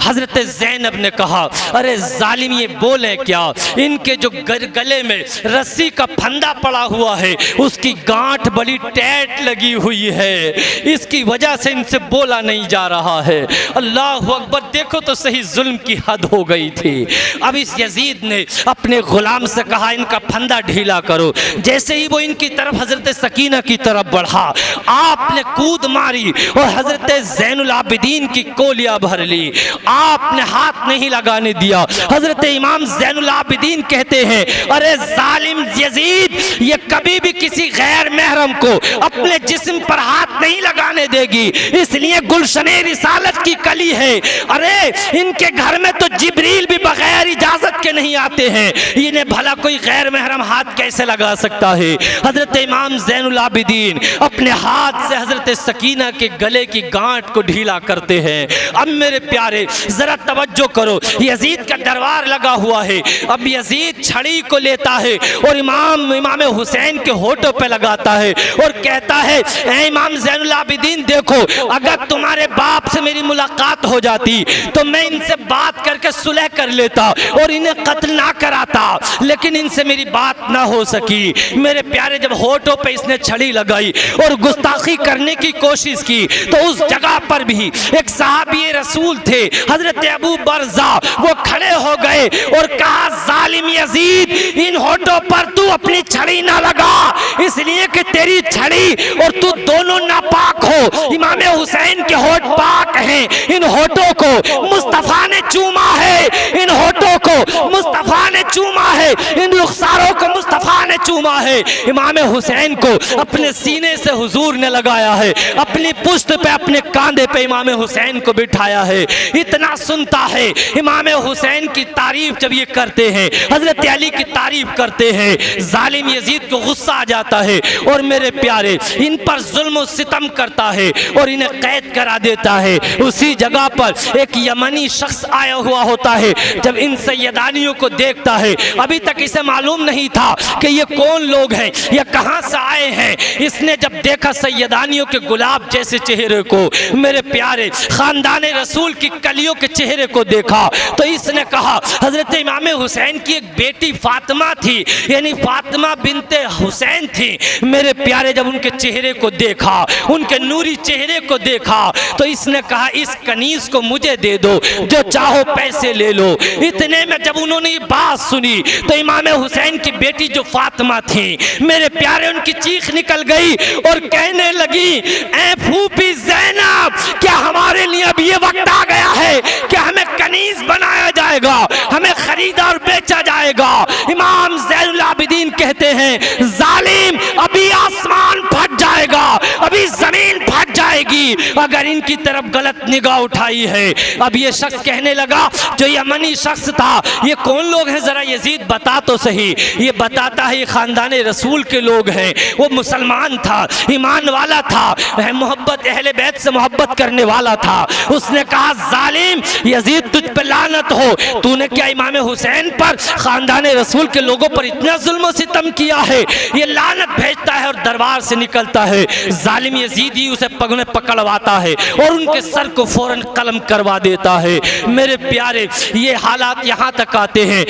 A: हजरत ज़ैनब ने कहा, अरे जालिम, ये बोले क्या, इनके जो गले में रस्सी का फंदा पड़ा हुआ है उसकी गांठ बड़ी टाइट लगी हुई है, इसकी वजह से इनसे बोला नहीं जा रहा है। अल्लाह अकबर, देखो तो सही, जुल्म की हद हो गई थी। अब इस यजीद ने अपने गुलाम से कहा इनका फंदा ढीला करो। जैसे ही वो इनकी तरफ हजरत सकीना की तरफ बढ़ा, आपने कूद मारी और हजरत ज़ैनुल आबिदीन की कोलियां भर ली। आपने हाथ नहीं लगाने दिया। हजरत इमाम ज़ैनुल आबिदीन कहते हैं, अरे जालिम यजीद, ये कभी भी किसी गैर महरम को अपने जिस्म पर हाथ नहीं लगाने देगी, इसलिए गुलशने रिसालत की कली है। अरे इनके घर में तो जिब्रील भी बगैर इजाजत के नहीं आते हैं, इन्हें भला कोई गैर महरम हाथ कैसे लगा सकता है। हजरत इमाम ज़ैनुल आबिदीन अपने हाथ से हजरत सकीना के गले की गांठ को ढीला करते हैं। अब मेरे प्यारे, जरा तवज्जो करो, यजीद का दरबार लगा हुआ है। अब यजीद छड़ी को लेता है और इमाम हुसैन के होठों पे लगाता है और कहता है, ऐ इमाम ज़ैनुल आबिदीन, देखो अगर तुम्हारे बाप से मेरी मुलाकात हो जाती तो मैं इनसे बात करके सुलह कर लेता और इन्हें कत्ल ना कराता, लेकिन इनसे मेरी बात ना हो सकी। मेरे प्यारे, जब होठों पे इसने छड़ी लगाई और गुस्ताखी करने की कोशिश की तो उस जगह पर भी एक सहाबी रसूल थे, हजरत अबू बरज़ा, वो खड़े हो गए और कहा, जालिम यजीद, इन होठों पर तू अपनी छड़ी ना लगा, इसलिए कि तेरी छड़ी और तू दोनों नापाक हो। इमाम हुसैन के होठ पाक हैं, इन होठों को मुस्तफा ने चूमा है, इन होठों को मुस्तफा ने चूमा है, इन रुखसारों को मुस्तफा ने चूमा है। इमाम हुसैन को अपने सीने से हुजूर ने लगाया है, अपनी पुश्त पे, अपने कांधे पे इमाम हुसैन को बिठाया है। इतना सुनता है इमाम हुसैन की तारीफ जब ये करते हैं, हजरत अली की तारीफ करते हैं, जालिम यजीद को गुस्सा आ जाता है और मेरे प्यारे, इन पर जुल्म और सितम करता है और इन्हें कैद करा देता है। उसी जगह पर एक यमनी शख्स आया हुआ होता है। जब इन सैयदानियों को देखता है। अभी तक इसे मालूम नहीं था कि ये कौन लोग हैं, ये कहां से आए हैं। इसने जब देखा सैयदानियों के गुलाब जैसे चेहरे को, मेरे प्यारे खानदान रसूल की कलियों के चेहरे को देखा, तो इसने कहा, हजरत इमाम हुसैन की एक बेटी फातिमा थी, यानी फातिमा बिनते हुसैन थी। मेरे प्यारे जब उनके चेहरे को देखा, उनके नूरी चेहरे को देखा, तो इसने कहा, इस कनीज को मुझे दे दो, जो चाहो पैसे ले लो। इतने में जब उन्होंने ये बात सुनी, तो इमाम हुसैन की बेटी जो फातिमा थी, मेरे प्यारे उनकी चीख निकल गई और कहने लगी, ऐ फूफी ज़ैनब, क्या हमारे लिए अब ये वक्त आ गया है कि हमें कनीज बनाया जाएगा, हमें खरीदा और बेचा जाएगा। इमाम ज़ैनुल आबिदीन कहते हैं, जालिम, अभी आसमान फट जाएगा, अभी जमीन फट जाएगी अगर इनकी तरफ गलत निगाह उठाई है। अब ये शख्स कहने लगा, जो यमनी शख्स था, ये कौन लोग हैं जरा यजीद बता तो सही। ये बताता है, ये खानदान रसूल के लोग हैं, वो मुसलमान था, ईमान वाला था, मोहब्बत अहले बैत से मोहब्बत करने वाला था। उसने कहा, जालिम यजीद, तुझ पे लानत हो, तूने क्या इमाम हुसैन पर, खानदान रसूल के लोगों पर इतना जुल्म सितम किया है। ये लानत भेजता है और दरबार से निकलता है। जालिम यजीदी उसे पगने पकड़वाता है और उनके सर को फौरन कलम करवा देता है। मेरे प्यारे, ये हालात यहाँ तक आते हैं,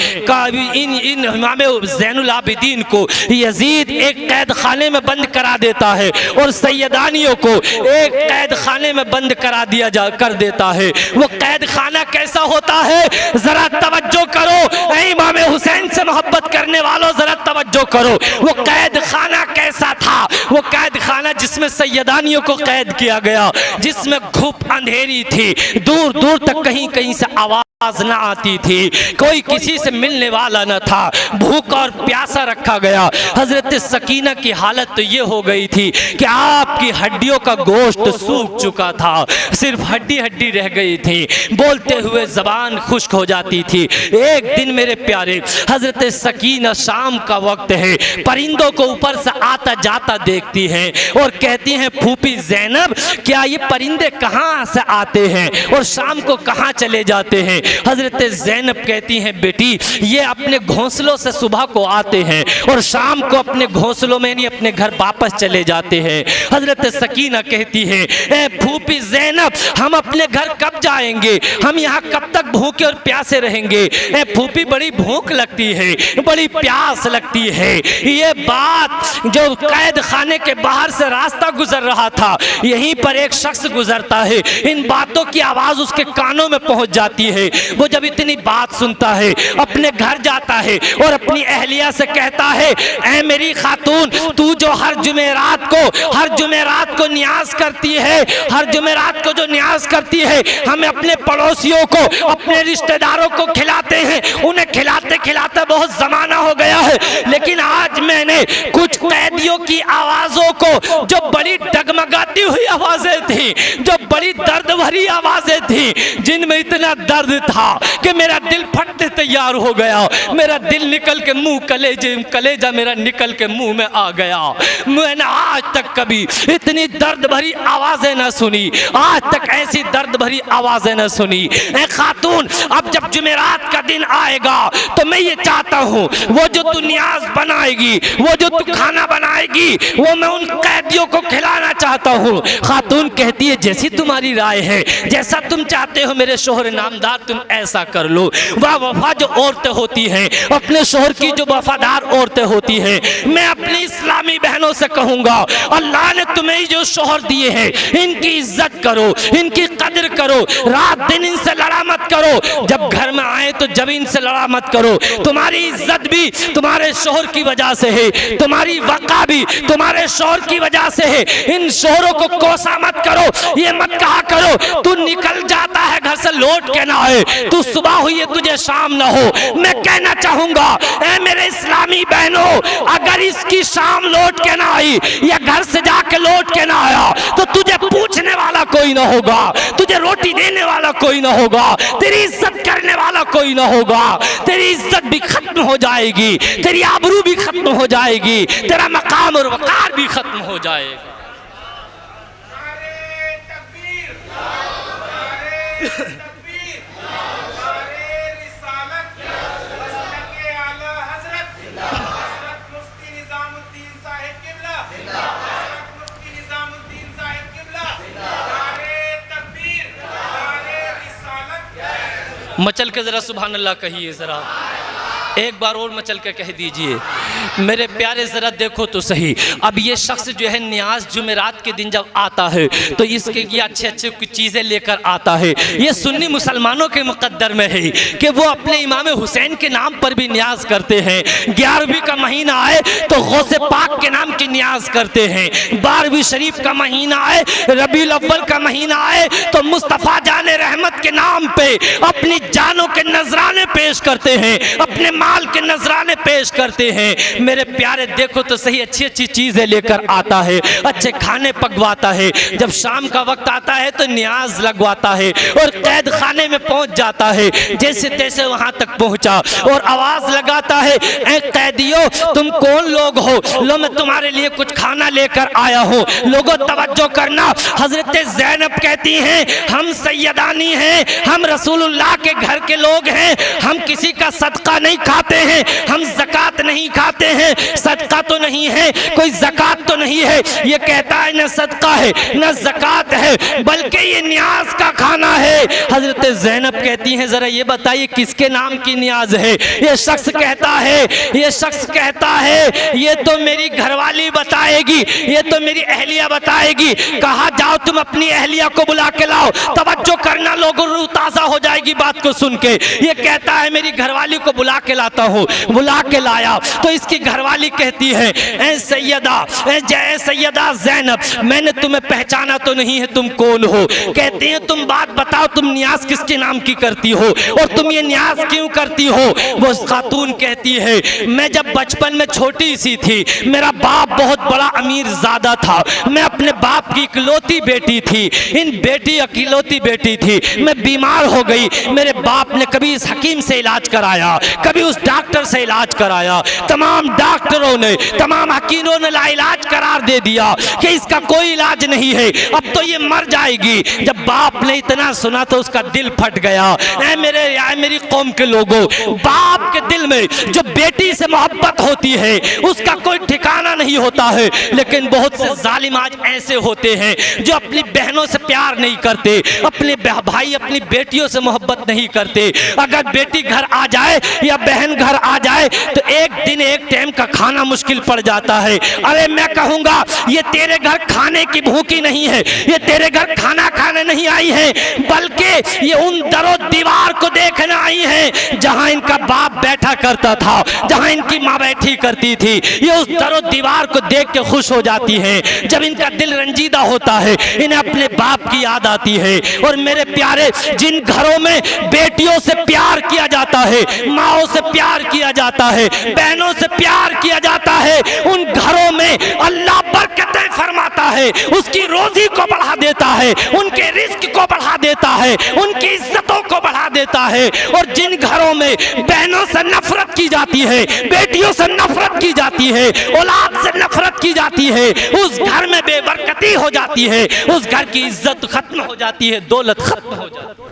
A: इन इमाम ज़ैनुल आबिदीन को यजीद एक कैद खाने में बंद करा देता है और सैयदानियों को एक कैद खाने में बंद करा कर देता है। वो कैद खाना कैसा होता है, जरा तवज्जो करो, इमाम हुसैन से मोहब्बत करने वालों जरा तवज्जो करो। वो कैद खाना कैसा था, वो कैद खाना जिसमें सैयदानियों को कैद किया गया, जिसमें घुप अंधेरी थी, दूर दूर तक कहीं कहीं से आवाज ना आती थी, कोई किसी से मिलने वाला न था, भूखा और प्यासा रखा गया। हजरत सकीना की हालत तो ये हो गई थी कि आपकी हड्डियों का गोश्त सूख चुका था, सिर्फ हड्डी हड्डी रह गई थी, बोलते हुए जबान खुश्क हो जाती थी। एक दिन मेरे प्यारे, हजरत सकीना, शाम का वक्त है, परिंदों को ऊपर से आता जाता देखती हैं और कहती हैं, फूफी ज़ैनब, क्या ये परिंदे कहाँ से आते हैं और शाम को कहाँ चले जाते हैं। हजरत ज़ैनब कहती हैं, बेटी, ये अपने घोंसलों से सुबह को आते हैं और शाम को अपने घोंसलों में नहीं अपने घर वापस चले जाते हैं। हजरत सकीना कहती है, ए फूफी ज़ैनब, हम अपने घर कब जाएंगे, हम यहाँ कब तक भूखे और प्यासे रहेंगे। ए फूफी, बड़ी भूख लगती है, बड़ी प्यास लगती है। ये बात जो कैद खाने के बाहर से रास्ता गुजर रहा था, यहीं पर एक शख्स गुजरता है, इन बातों की आवाज उसके कानों में पहुंच जाती है। वो जब इतनी बात सुनता है, अपने घर जाता है और अपनी अहलिया से कहता है, ऐ मेरी खातून, तू जो हर जुमेरात को न्याज करती है, हर जुमेरात को जो न्याज करती है, हम अपने पड़ोसियों को, अपने रिश्तेदारों को खिलाते हैं, उन्हें खिलाते खिलाते बहुत जमाना हो गया है, लेकिन आज मैंने कुछ कैदियों की आवाजों को, जो बड़ी डगमगाती हुई आवाजें थी, जो बड़ी दर्द भरी आवाजें थी, जिनमें इतना दर्द था कि मेरा दिल फटने तैयार हो गया, मेरा दिल निकल के मुंह, कलेजा मेरा निकल के मुंह में आ गया। मैंने आज तक कभी इतनी दर्द भरी आवाजें न सुनी, आज तक ऐसी दर्द भरी आवाजें न सुनी। ऐ खातून, अब जब जुमेरात का दिन आएगा तो मैं ये चाहता हूँ, वो जो तू न्याज बनाएगी, वो जो तू खाना बनाएगी, वो मैं उन कैदियों को खिलाना चाहता हूँ। खातून कहती है, जैसी तुम्हारी राय है, जैसा तुम चाहते हो मेरे शोहर नामदार, तुम ऐसा कर लो। वह वफा जो औरतें होती हैं, अपने शोहर की जो वफादार औरतें होती हैं, मैं अपनी इस्लामी बहनों से कहूंगा, अल्लाह ने तुम्हें जो शोहर दिए हैं, इनकी इज्जत करो, इनकी कदर करो, रात दिन इनसे लड़ा मत करो, जब घर में आए तो जब इनसे लड़ा मत करो। तुम्हारी इज्जत भी तुम्हारे शोहर की वजह से है, तुम्हारी वक़ा भी तुम्हारे शोहर की वजह से है। इन शोहरों को कोसा मत करो, ये मत कहा करो तू निकल जाता है घर से लौट के ना आए, तू सुबह हुई है तुझे शाम ना हो। मैं कहना चाहूंगा, ऐ मेरे इस्लामी बहनों, अगर इसकी शाम लौट के ना आई या घर से जाके लौट के ना आया, तो तुझे पूछने वाला कोई ना होगा, तुझे रोटी देने वाला कोई ना होगा, तेरी इज्जत करने वाला कोई ना होगा, तेरी इज्जत भी खत्म हो जाएगी, तेरी आबरू भी खत्म हो जाएगी, तेरा मकाम और वकार भी खत्म हो जाएगा। मचल के ज़रा सुभान अल्लाह कहिए, ज़रा एक बार और मचल के कह दीजिए। मेरे प्यारे ज़रा देखो तो सही, अब ये शख्स जो है नियाज जुमेरात के दिन जब आता है तो इसके ये अच्छे अच्छे कुछ चीज़ें लेकर आता है। ये सुन्नी मुसलमानों के मुकद्दर में है कि वो अपने इमाम हुसैन के नाम पर भी नियाज करते हैं। 11वीं का महीना आए तो गौसे पाक के नाम की नियाज करते हैं। 12वीं शरीफ का महीना आए, रबीउल अव्वल का महीना आए तो मुस्तफ़ा जाने रहमत के नाम पे अपनी जानों के नजराने पेश करते हैं, अपने माल के नजराने पेश करते हैं। मेरे प्यारे देखो तो सही, अच्छी अच्छी चीजें लेकर आता है, अच्छे खाने पकवाता है। जब शाम का वक्त आता है तो नियाज लगवाता है और कैद खाने में पहुंच जाता है। जैसे तैसे वहां तक पहुंचा और आवाज लगाता है, ऐ कैदियों तुम कौन लोग हो, लो मैं तुम्हारे लिए कुछ खाना लेकर आया हूँ। लोगों तवज्जो करना, हजरत ज़ैनब कहती हैं हम सैयदानी हैं, हम रसूलुल्लाह के घर के लोग हैं, हम किसी का सदका नहीं खाते हैं, हम ज़कात नहीं खाते हैं। सदका तो नहीं है, कोई ज़कात तो नहीं है। ये कहता है न सदका है न ज़कात है, बल्कि ये नियाज का खाना है। हजरत ज़ैनब कहती हैं जरा ये बताइए किसके नाम की नियाज है। ये शख्स कहता है, ये शख्स कहता है ये तो मेरी घरवाली बताएगी, ये तो मेरी अहलिया बताएगी। कहा जाओ तुम अपनी अहलिया को बुला के लाओ। तवज्जो करना, लोगों रूह ताज़ा हो जाएगी बात को सुन के। ये कहता है मेरी घरवाली को बुला के लाता हूँ। बुला के लाया तो इसकी घरवाली कहती है ऐ सैयदा ज़ैनब, मैंने तुम्हें पहचाना तो नहीं है, तुम कौन हो। कहते हैं तुम बात बताओ, तुम नियाज किसके नाम की करती हो और तुम ये नियाज क्यों करती हो। वो खातून कहती है मैं जब बचपन में छोटी सी थी, मेरा बाप बहुत बड़ा अमीर ज़्यादा था, मैं अपने बाप की इकलौती बेटी थी, इकलौती बेटी थी। मैं बीमार हो गई, मेरे बाप ने कभी इस हकीम से इलाज कराया, कभी उस डॉक्टर से इलाज कराया। तमाम डॉक्टरों ने, तमाम हकीमों ने लाइलाज करार दे दिया कि इसका कोई इलाज नहीं है, अब तो ये मर जाएगी। जब बाप ने इतना सुना तो उसका दिल फट गया। ऐ मेरी कौम के लोगों, बाप के दिल में जो बेटी से मोहब्बत होती है उसका कोई ठिकाना नहीं होता है। लेकिन बहुत से जालिम आज ऐसे होते हैं जो अपनी बहनों से प्यार नहीं करते, अपने भाई अपनी बेटियों से मोहब्बत नहीं करते। अगर बेटी घर आ जाए या बहन घर आ जाए तो एक दिन एक टाइम का खाना मुश्किल पड़ जाता है। अरे मैं कहूंगा ये तेरे घर खाने की भूखी नहीं है, ये तेरे घर खाना खाने नहीं आई है, बल्कि ये उन दरो दीवार को देखने आई है जहां इनका बाप बैठा करता था, जहां इनकी माँ बैठी करती थी। ये उस दरो दीवार को देख के खुश हो जाती है। जब इनका दिल रंजीदा होता है इन्हें अपने बाप की याद आती है। और मेरे प्यारे, जिन घरों में बेटियों से प्यार किया जाता है, माओ से प्यार किया जाता है, बहनों से प्यार किया जाता है, उन घरों में अल्लाह बरकतें फरमाता है, उसकी रोजी को बढ़ा देता है, उनके रिस्क को बढ़ा देता है, उनकी इज्जतों को बढ़ा देता है। और जिन घरों में बहनों से नफरत की जाती है, बेटियों से नफरत की जाती है, औलाद से नफरत की जाती है, उस घर में बेबरकती हो जाती है, उस घर की इज्जत खत्म हो जाती है, दौलत खत्म हो जाती है।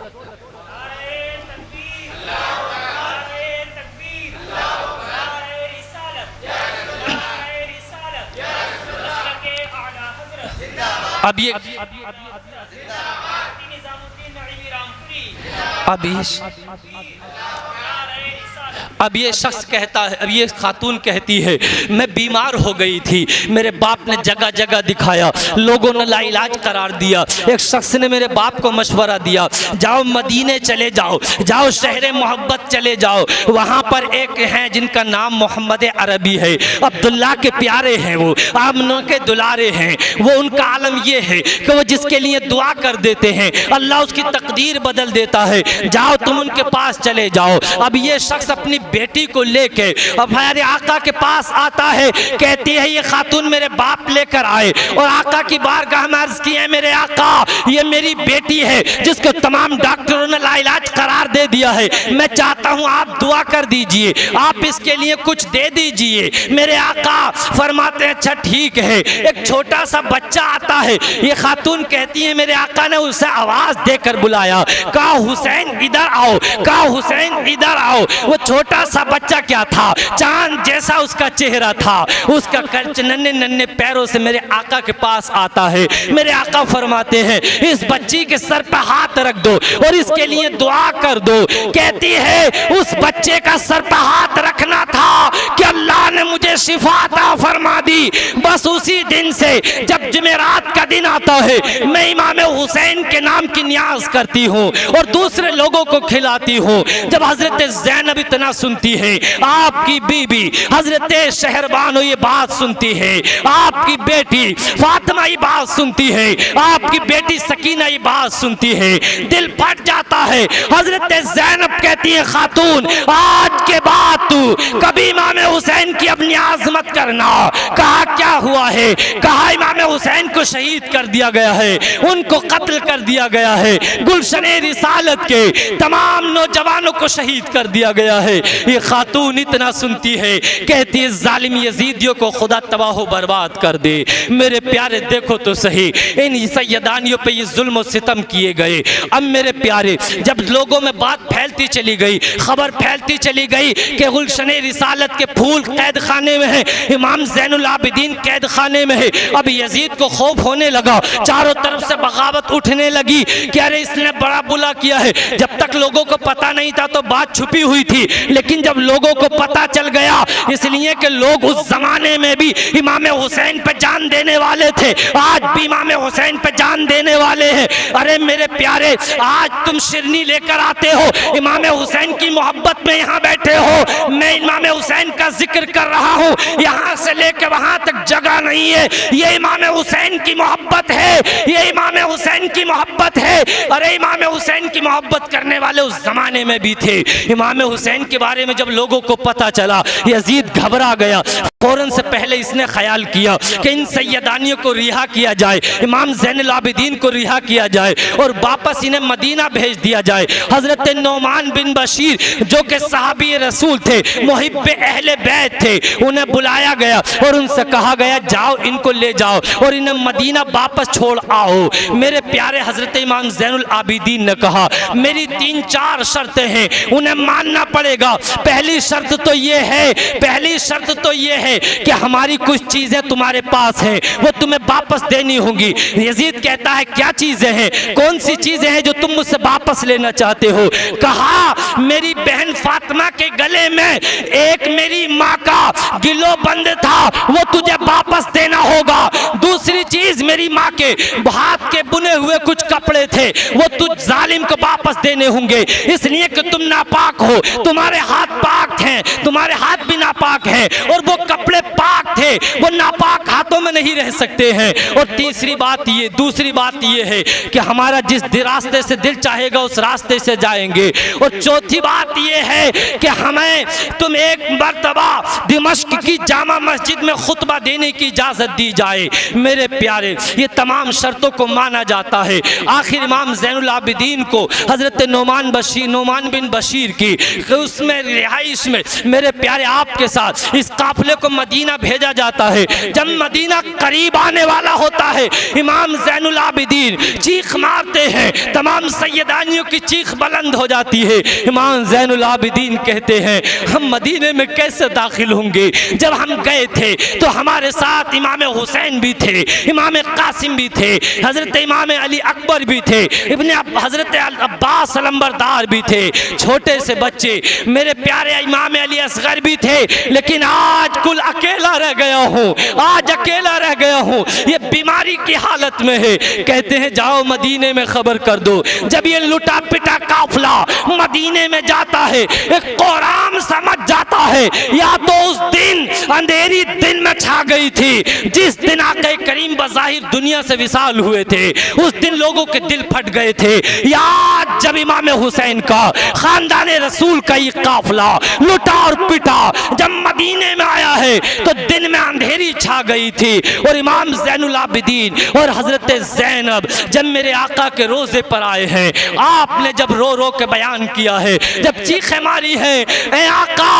A: अब ये शख्स कहता है, अब ये खातून कहती है मैं बीमार हो गई थी, मेरे बाप ने जगह जगह दिखाया, लोगों ने लाइलाज करार दिया। एक शख्स ने मेरे बाप को मशवरा दिया जाओ मदीने चले जाओ, जाओ शहर मोहब्बत चले जाओ, वहाँ पर एक हैं जिनका नाम मोहम्मद अरबी है, अब्दुल्ला के प्यारे हैं, वो आमनों के दुलारे हैं। वो उनका आलम ये है कि वो जिसके लिए दुआ कर देते हैं अल्लाह उसकी तकदीर बदल देता है। जाओ तुम उनके पास चले जाओ। अब ये शख्स अपनी बेटी को लेके अब हमारे आका के पास आता है, कहती है ये खातून मेरे बाप लेकर आए और आका की बारगाह में अर्ज की है मेरे आका ये मेरी बेटी है जिसको तमाम डॉक्टरों ने लाइलाज करार दे दिया है, मैं चाहता हूँ आप दुआ कर दीजिए, आप इसके लिए कुछ दे दीजिए। मेरे आका फरमाते हैं अच्छा ठीक है। एक छोटा सा बच्चा आता है, ये खातून कहती है मेरे आका ने उसे आवाज देकर बुलाया, कहा हुसैन इधर आओ, कहा हुसैन इधर आओ। वो छोटा सा बच्चा क्या था, चांद जैसा उसका चेहरा था, उसका कर्च नन्हे नन्हे पैरों से मेरे आका के पास आता है। मेरे आका फरमाते हैं इस बच्ची के सर पर हाथ रख दो और इसके लिए दुआ कर कर दो। कहती है उस बच्चे का सर पर हाथ रखना था कि अल्लाह ने मुझे शिफा अता फरमा दी। बस उसी दिन से जब जुमेरात का दिन आता है मैं इमाम हुसैन के नाम की न्याज करती हूँ और दूसरे लोगों को खिलाती हूँ। जब हजरत ज़ैनब इतना सुनती है, आपकी बीबी हजरत शहरबानो ये बात सुनती है, आपकी बेटी फातिमा ये बात सुनती है, आपकी बेटी सकीना ये बात सुनती है, दिल फट जाता है। हजरत ज़ैनब कहती है खातून आज के बाद तू कभी इमाम हुसैन की अपनी आज़मत करना। कहा क्या हुआ है? कहा इमाम हुसैन को शहीद कर दिया गया है, उनको कत्ल कर दिया गया है, गुलशने रिसालत के तमाम नौजवानों को शहीद कर दिया गया है। ये खातून इतना सुनती है, कहती है जालिम यजीदियों को खुदा तबाह बर्बाद कर दे। मेरे प्यारे देखो तो सही इन सैयदानियों पे ये जुल्म और सितम किए गए। अब मेरे प्यारे जब लोगों में बात फैलती चली गई, खबर फैलती चली गई कि गुलशने रिसालत के फूल कैद खाने में है, इमाम ज़ैनुल आबिदीन कैद खाने में है, अब यजीद को खौफ होने लगा, चारों तरफ से बगावत उठने लगी कि अरे इसने बड़ा बुला किया है। जब तक लोगों को पता नहीं था तो बात छुपी हुई थी, लेकिन जब लोगों को पता चल गया, इसलिए कि लोग उस जमाने में भी इमाम हुसैन पे जान देने वाले थे, आज भी इमाम हुसैन पे जान देने वाले हैं। अरे मेरे प्यारे आज तुम शिरनी लेकर आते हो, इमाम हुसैन की मोहब्बत में यहाँ बैठे हो, मैं इमाम हुसैन का जिक्र कर रहा हूँ, यहाँ से लेकर वहां तक जगह नहीं है। ये इमाम हुसैन की मोहब्बत है, ये इमाम हुसैन की मोहब्बत है। अरे इमाम हुसैन की मोहब्बत करने वाले उस जमाने में भी थे। इमाम हुसैन के बारे में जब लोगों को पता चला, यजीद घबरा गया। फौरन से पहले इसने ख्याल किया कि इन सैयदानियों को रिहा किया जाए, इमाम ज़ैनुल आबिदीन को रिहा किया जाए और वापस इन्हें मदीना भेज दिया जाए। हजरत नौमान बिन बशीर जो कि सहाबी रसूल थे, मुहिब्बे अहले बैत थे, उन्हें बुलाया गया और उनसे कहा गया जाओ इनको ले जाओ और इन्हें मदीना वापस छोड़ आओ। मेरे प्यारे हजरत इमाम ज़ैनुल आबिदीन ने कहा मेरी 3-4 शर्तें हैं, उन्हें मानना पड़ेगा। पहली शर्त तो ये है, पहली शर्त तो ये है कि हमारी कुछ चीजें तुम्हारे पास हैं, वो तुम्हें वापस देनी होंगी। यजीद कहता है क्या चीजें हैं, कौन सी चीजें हैं जो तुम मुझसे वापस लेना चाहते हो? कहा मेरी बहन फातिमा के गले में एक मेरी माँ का गिलो बंद था, वो तुझे वापस देना होगा। दूसरी चीज मेरी माँ के हाथ के बुने हुए कुछ कपड़े थे, वो तुझ जालिम को वापस देने होंगे, इसलिए कि तुम नापाक हो, तुम्हारे हाथ पाक हैं, तुम्हारे हाथ भी नापाक हैं और वो कपड़े पाक थे, वो नापाक हाथों में नहीं रह सकते हैं। और तीसरी बात ये, दूसरी बात ये है कि हमारा जिस रास्ते से दिल चाहेगा उस रास्ते से जाएंगे। और चौथी बात ये है कि हमें तुम एक मर्तबा दिमश्क की जामा मस्जिद में खुतबा देने की इजाजत दी जाए। मेरे प्यारे ये तमाम शर्तों को माना जाता है। आखिर इमाम ज़ैनुल आबिदीन को हजरत नौमान बिन बशीर की उसमें रिहाइश में मेरे प्यारे आपके साथ इस काफिले को मदीना भेजा जाता है। जब मदीना करीब आने वाला होता है, इमाम ज़ैनुल आबिदीन चीख मारते हैं, तमाम सैयदानियों की चीख बुलंद हो जाती है। इमाम ज़ैनुल आबिदीन कहते हैं हम मदीने में कैसे दाखिल होंगे? जब हम गए थे तो हमारे साथ इमाम हुसैन भी थे, इमाम कासिम भी थे, हजरत इमाम अली अकबर भी थे, इब्ने हजरत अब्बास अलंबरदार भी थे, छोटे से बच्चे मेरे प्यारे इमाम अली असगर भी थे। लेकिन आज कुल अकेला रह गया हूँ, आज अकेला रह गया हूँ, ये बीमारी की हालत में है। कहते हैं जाओ मदीने में खबर कर दो। जब ये लुटा पिटा काफिला मदीने में जाता है, एक कोराम समझ जाता है, या तो उस दिन अंधेरी दिन में छा गई थी जिस दिन आके करीम बज़ाहिर दुनिया से विसाल हुए थे, उस दिन लोगों के दिल फट गए थे, या जब इमाम हुसैन का खानदान रसूल का ये काफिला लुटा और पिटा जब मदीने में आया है तो दिन में अंधेरी छा गई थी। और इमाम ज़ैनुल आबिदीन और हजरत ज़ैनब जब मेरे आका के रोजे पर आए हैं, आपने जब रो रो के बयान किया है, जब चीखें मारी है, ए आका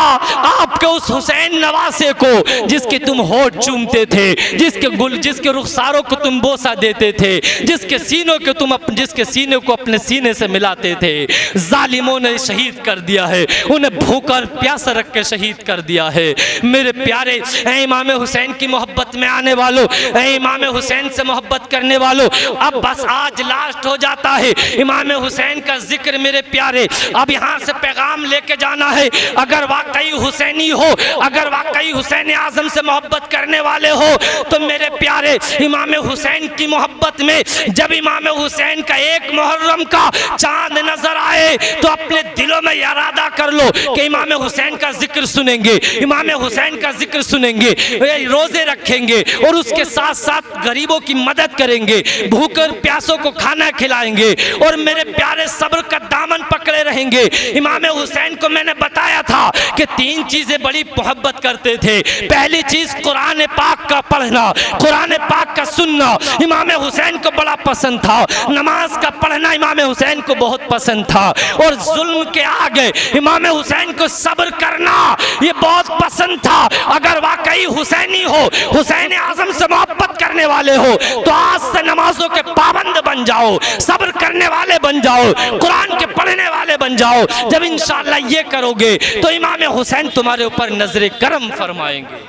A: आपके उस हुसैन नवासे को जिसके तुम होठ चूमते थे, जिसके रुखसारों को तुम बोसा देते थे, जिसके सीने को अपने सीने से मिलाते थे, जालिमों ने शहीद कर दिया है, उन्हें भूख और प्यास रख के शहीद कर दिया है। मेरे प्यारे इमाम हुसैन की मोहब्बत में आने वालों, इमाम हुसैन से मोहब्बत करने वालों, अब बस आज लास्ट हो जाता है इमाम हुसैन का जिक्र। मेरे प्यारे, अब यहाँ से पैगाम लेके जाना है, अगर वाकई हुसैनी हो, अगर वाकई हुसैन आजम से मोहब्बत करने वाले हो, तो मेरे प्यारे इमाम हुसैन की मोहब्बत में जब इमाम हुसैन का एक मुहर्रम का चांद नजर आए तो अपने दिलों में इरादा कर लो कि इमाम हुसैन का जिक्र सुनेंगे, इमाम हुसैन का जिक्र सुनेंगे, रोजे रखेंगे और उसके साथ साथ गरीबों की मदद करेंगे, भूखे प्यासों को खाना खिलाएंगे और मेरे प्यारे सब्र का दामन पकड़े रहेंगे। इमाम हुसैन को मैंने बताया था कि 3 चीजें बड़ी मोहब्बत करते थे। पहली चीज कुरान पाक का पढ़ना, कुरान पाक का सुनना इमाम हुसैन को बड़ा पसंद था। नमाज का पढ़ना इमाम हुसैन को बहुत पसंद था और जुल्म के आगे इमाम हुसैन को सब्र करना ये बहुत पसंद था। अगर वाकई हुसैनी हो, हुसैन आजम से मोहब्बत करने वाले हो, तो आज से नमाजों के पाबंद बन जाओ, सब्र करने वाले बन जाओ, कुरान के पढ़ने वाले बन जाओ। जब इंशाअल्लाह ये करोगे तो इमाम हुसैन तुम्हारे ऊपर नजर करम फरमाएंगे।